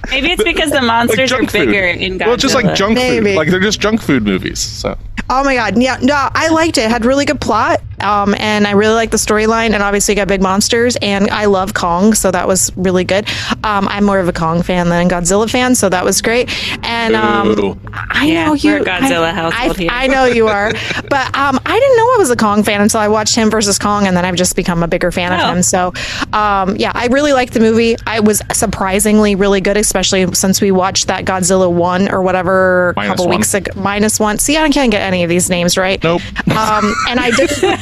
Speaker 2: Maybe it's because the monsters are bigger in Godzilla.
Speaker 3: Well, it's just like junk food. Like, they're just junk food movies. So.
Speaker 4: Oh my God. Yeah, no, I liked it. It had really good plot. And I really liked the storyline, and obviously got big monsters, and I love Kong, so that was really good. I'm more of a Kong fan than a Godzilla fan, so that was great. And I know you.
Speaker 2: We're a Godzilla household here.
Speaker 4: I know you are, but I didn't know I was a Kong fan until I watched him versus Kong, and then I've just become a bigger fan of him. So yeah, I really liked the movie. I was surprisingly really good, especially since we watched that Godzilla 1 or whatever a couple weeks ago. -1. See, I can't get any of these names right.
Speaker 3: Nope.
Speaker 4: And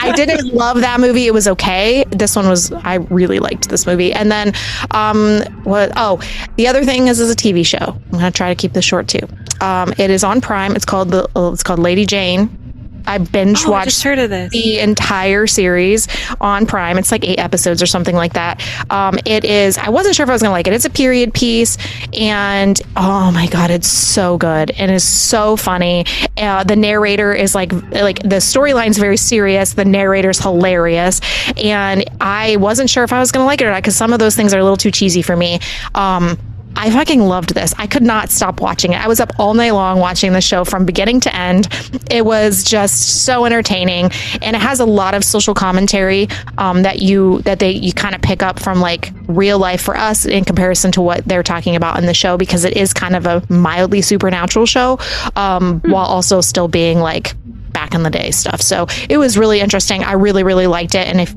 Speaker 4: I didn't love that movie. It was okay. This one was, I really liked this movie. And then, the other thing is a TV show. I'm going to try to keep this short too. It is on Prime. It's called Lady Jane. I binge watched
Speaker 2: I just heard of this.
Speaker 4: The entire series on Prime. It's like 8 episodes or something like that. It is, I wasn't sure if I was going to like it. It's a period piece, and oh my God, it's so good. And it's so funny. The narrator is like the storyline's very serious. The narrator's hilarious. And I wasn't sure if I was going to like it or not, because some of those things are a little too cheesy for me. I fucking loved this. I could not stop watching it. I was up all night long watching the show from beginning to end. It was just so entertaining, and it has a lot of social commentary that you kind of pick up from like real life for us in comparison to what they're talking about in the show, because it is kind of a mildly supernatural show, while also still being like back in the day stuff. So it was really interesting. I really, really liked it. And if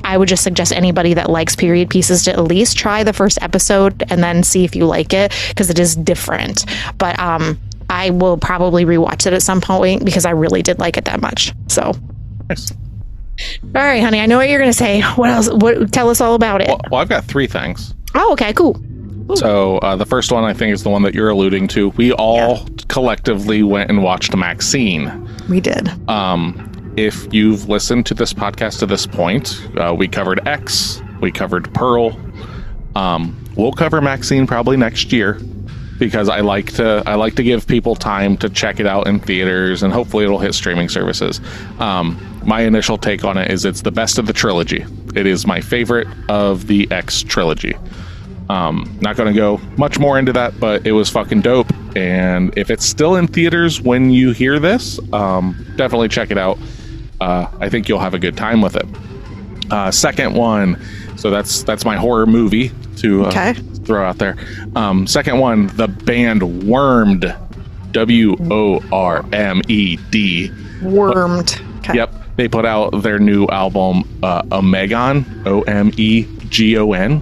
Speaker 4: I would just suggest anybody that likes period pieces to at least try the first episode and then see if you like it, because it is different. But I will probably rewatch it at some point because I really did like it that much. So
Speaker 3: nice.
Speaker 4: All right, honey, I know what you're going to say. What else? Tell us all about it.
Speaker 3: Well, I've got 3 things.
Speaker 4: Oh, okay, cool. Ooh.
Speaker 3: So the first one, I think, is the one that you're alluding to. We all collectively went and watched Maxine.
Speaker 4: We did.
Speaker 3: If you've listened to this podcast to this point, we covered X, We covered Pearl. We'll cover Maxine probably next year because I like to give people time to check it out in theaters, and hopefully it'll hit streaming services. My initial take on it is it's the best of the trilogy. It is my favorite of the X trilogy. Not going to go much more into that, but it was fucking dope. And if it's still in theaters when you hear this, definitely check it out. I think you'll have a good time with it. Second one, so that's my horror movie to throw out there. Second one, the band Wormed, WORMED.
Speaker 4: Wormed. Okay.
Speaker 3: Yep, they put out their new album, Omegon, OMEGON.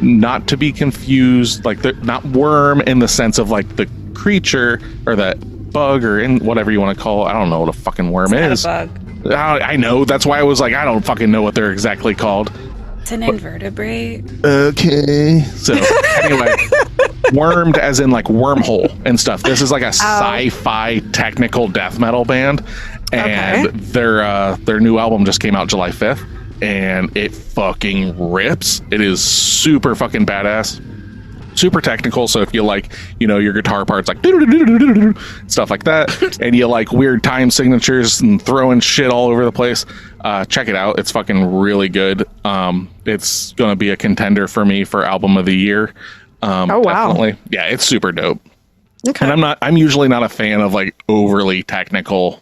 Speaker 3: Not to be confused, like not worm in the sense of like the creature or that bug or in whatever you want to call it. I don't know what a fucking worm is.
Speaker 2: Not a bug.
Speaker 3: I know. That's why I was like, I don't fucking know what they're exactly called.
Speaker 2: It's an invertebrate.
Speaker 3: Okay. So anyway, Wormed as in like wormhole and stuff. This is like a sci-fi technical death metal band, and their new album just came out July 5th, and it fucking rips. It is super fucking badass. Super technical, so if you like, your guitar parts like stuff like that, and you like weird time signatures and throwing shit all over the place, check it out. It's fucking really good. It's gonna be a contender for me for album of the year. Definitely. Yeah, it's super dope. Okay. And I'm usually not a fan of like overly technical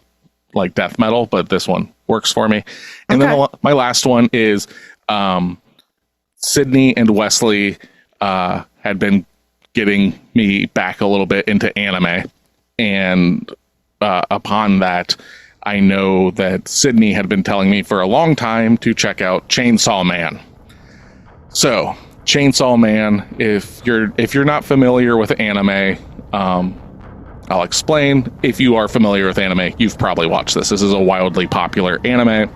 Speaker 3: like death metal, but this one works for me. And then my last one is Sydney and Wesley had been getting me back a little bit into anime, and upon that, I know that Sydney had been telling me for a long time to check out Chainsaw Man. So, Chainsaw Man, if you're not familiar with anime, I'll explain. If you are familiar with anime, you've probably watched this. This is a wildly popular anime.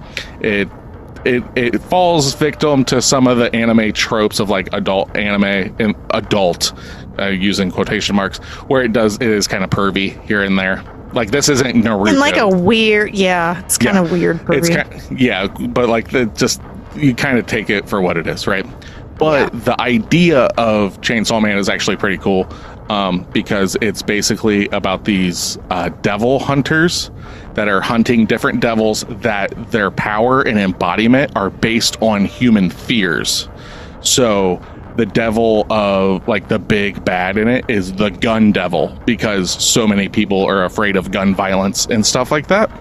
Speaker 3: It falls victim to some of the anime tropes of like adult anime and adult using quotation marks, where it is kind of pervy here and there. Like this isn't Naruto.
Speaker 4: And like a weird, it's kind of weird pervy.
Speaker 3: But like you kind of take it for what it is, right? But the idea of Chainsaw Man is actually pretty cool, because it's basically about these devil hunters that are hunting different devils that their power and embodiment are based on human fears. So the devil of like the big bad in it is the gun devil, because so many people are afraid of gun violence and stuff like that.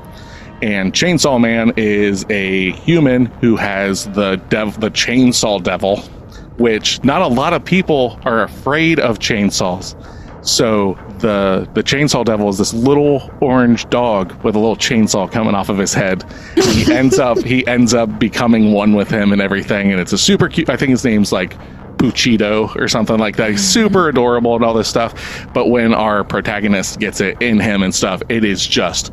Speaker 3: And Chainsaw Man is a human who has the chainsaw devil, which not a lot of people are afraid of chainsaws. So the chainsaw devil is this little orange dog with a little chainsaw coming off of his head. He ends up becoming one with him and everything, and it's a super cute. I think his name's like Puchito or something like that. He's super adorable and all this stuff. But when our protagonist gets it in him and stuff, it is just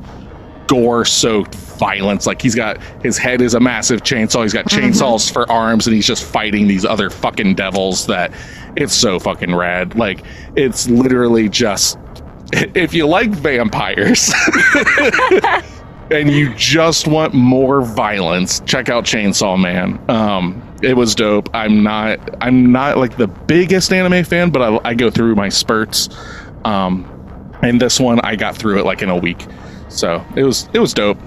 Speaker 3: gore-soaked violence. Like his head is a massive chainsaw. He's got chainsaws for arms, and he's just fighting these other fucking devils. That it's so fucking rad. Like it's literally just, if you like vampires and you just want more violence, check out Chainsaw Man. It was dope. I'm not like the biggest anime fan, but I go through my spurts. And this one I got through it like in a week. So it was dope.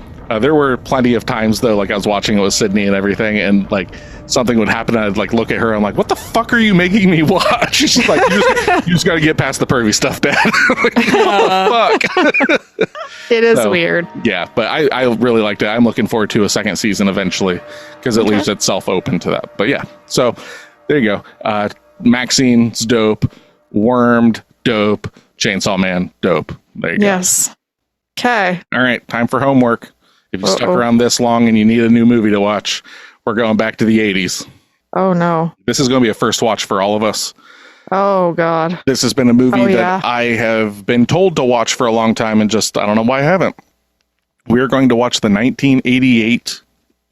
Speaker 3: There were plenty of times though, like I was watching it with Sydney and everything, and like something would happen, and I'd like look at her, I'm like, what the fuck are you making me watch? She's like, you just got to get past the pervy stuff, Dad. Like, what the fuck?
Speaker 4: It is weird.
Speaker 3: Yeah, but I really liked it. I'm looking forward to a second season eventually, because it leaves itself open to that. But yeah, so there you go. Maxine's dope. Wormed, dope. Chainsaw Man, dope. There you go.
Speaker 4: Yes. Okay.
Speaker 3: All right, time for homework. If you stuck around this long and you need a new movie to watch, we're going back to the 80s.
Speaker 4: Oh, no.
Speaker 3: This is going to be a first watch for all of us.
Speaker 4: Oh, God.
Speaker 3: This has been a movie that I have been told to watch for a long time, and just, I don't know why I haven't. We're going to watch the 1988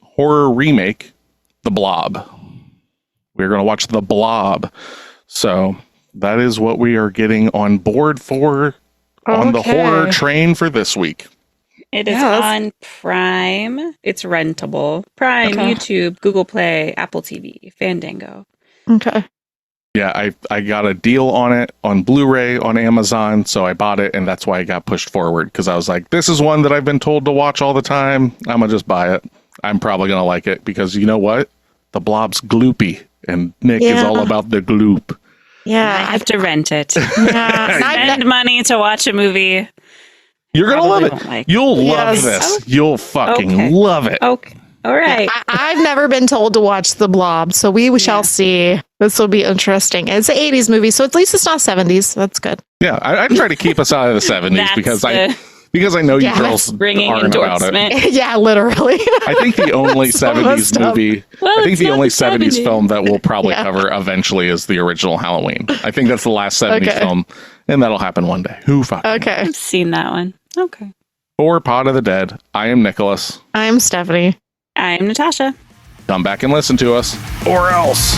Speaker 3: horror remake, The Blob. We're going to watch The Blob. So that is what we are getting on board for on the horror train for this week.
Speaker 2: It is on Prime. It's rentable. Prime,
Speaker 4: Okay.
Speaker 2: YouTube, Google Play, Apple TV, Fandango.
Speaker 4: Okay.
Speaker 3: Yeah, I got a deal on it on Blu-ray on Amazon, so I bought it, and that's why I got pushed forward, because I was like, this is one that I've been told to watch all the time. I'm going to just buy it. I'm probably going to like it, because you know what? The Blob's gloopy, and Nick is all about the gloop.
Speaker 4: Yeah.
Speaker 2: I have to rent it.
Speaker 4: Yeah.
Speaker 2: Spend money to watch a movie.
Speaker 3: You're going to love
Speaker 2: Probably
Speaker 3: it.
Speaker 2: won't like
Speaker 3: You'll love
Speaker 4: Yes.
Speaker 3: this.
Speaker 2: Okay.
Speaker 3: You'll fucking love it.
Speaker 2: Okay. All right.
Speaker 4: I've never been told to watch The Blob, so we shall see. This will be interesting. It's an 80s movie, so at least it's not 70s. So that's good.
Speaker 3: Yeah, I try to keep us out of the 70s
Speaker 2: That's
Speaker 3: because
Speaker 2: the
Speaker 3: I know you
Speaker 4: Yeah,
Speaker 3: girls
Speaker 2: that's ringing
Speaker 3: aren't about it.
Speaker 2: endorsement.
Speaker 4: Yeah, literally.
Speaker 3: I think the only
Speaker 4: So
Speaker 3: 70s
Speaker 4: messed up.
Speaker 3: movie,
Speaker 2: Well,
Speaker 3: I think
Speaker 2: it's
Speaker 3: the
Speaker 2: not
Speaker 3: only
Speaker 2: the
Speaker 3: 70s
Speaker 2: 70s.
Speaker 3: film that we'll probably
Speaker 4: Yeah.
Speaker 3: cover eventually is the original Halloween. I think that's the last 70s
Speaker 4: Okay.
Speaker 3: film, and that'll happen one day. Who fucking
Speaker 4: Okay.
Speaker 2: I've seen that one. Okay.
Speaker 3: For Pod of the Dead, I am Nicholas.
Speaker 4: I'm Stephanie.
Speaker 2: I'm Natasha.
Speaker 3: Come back and listen to us, or else.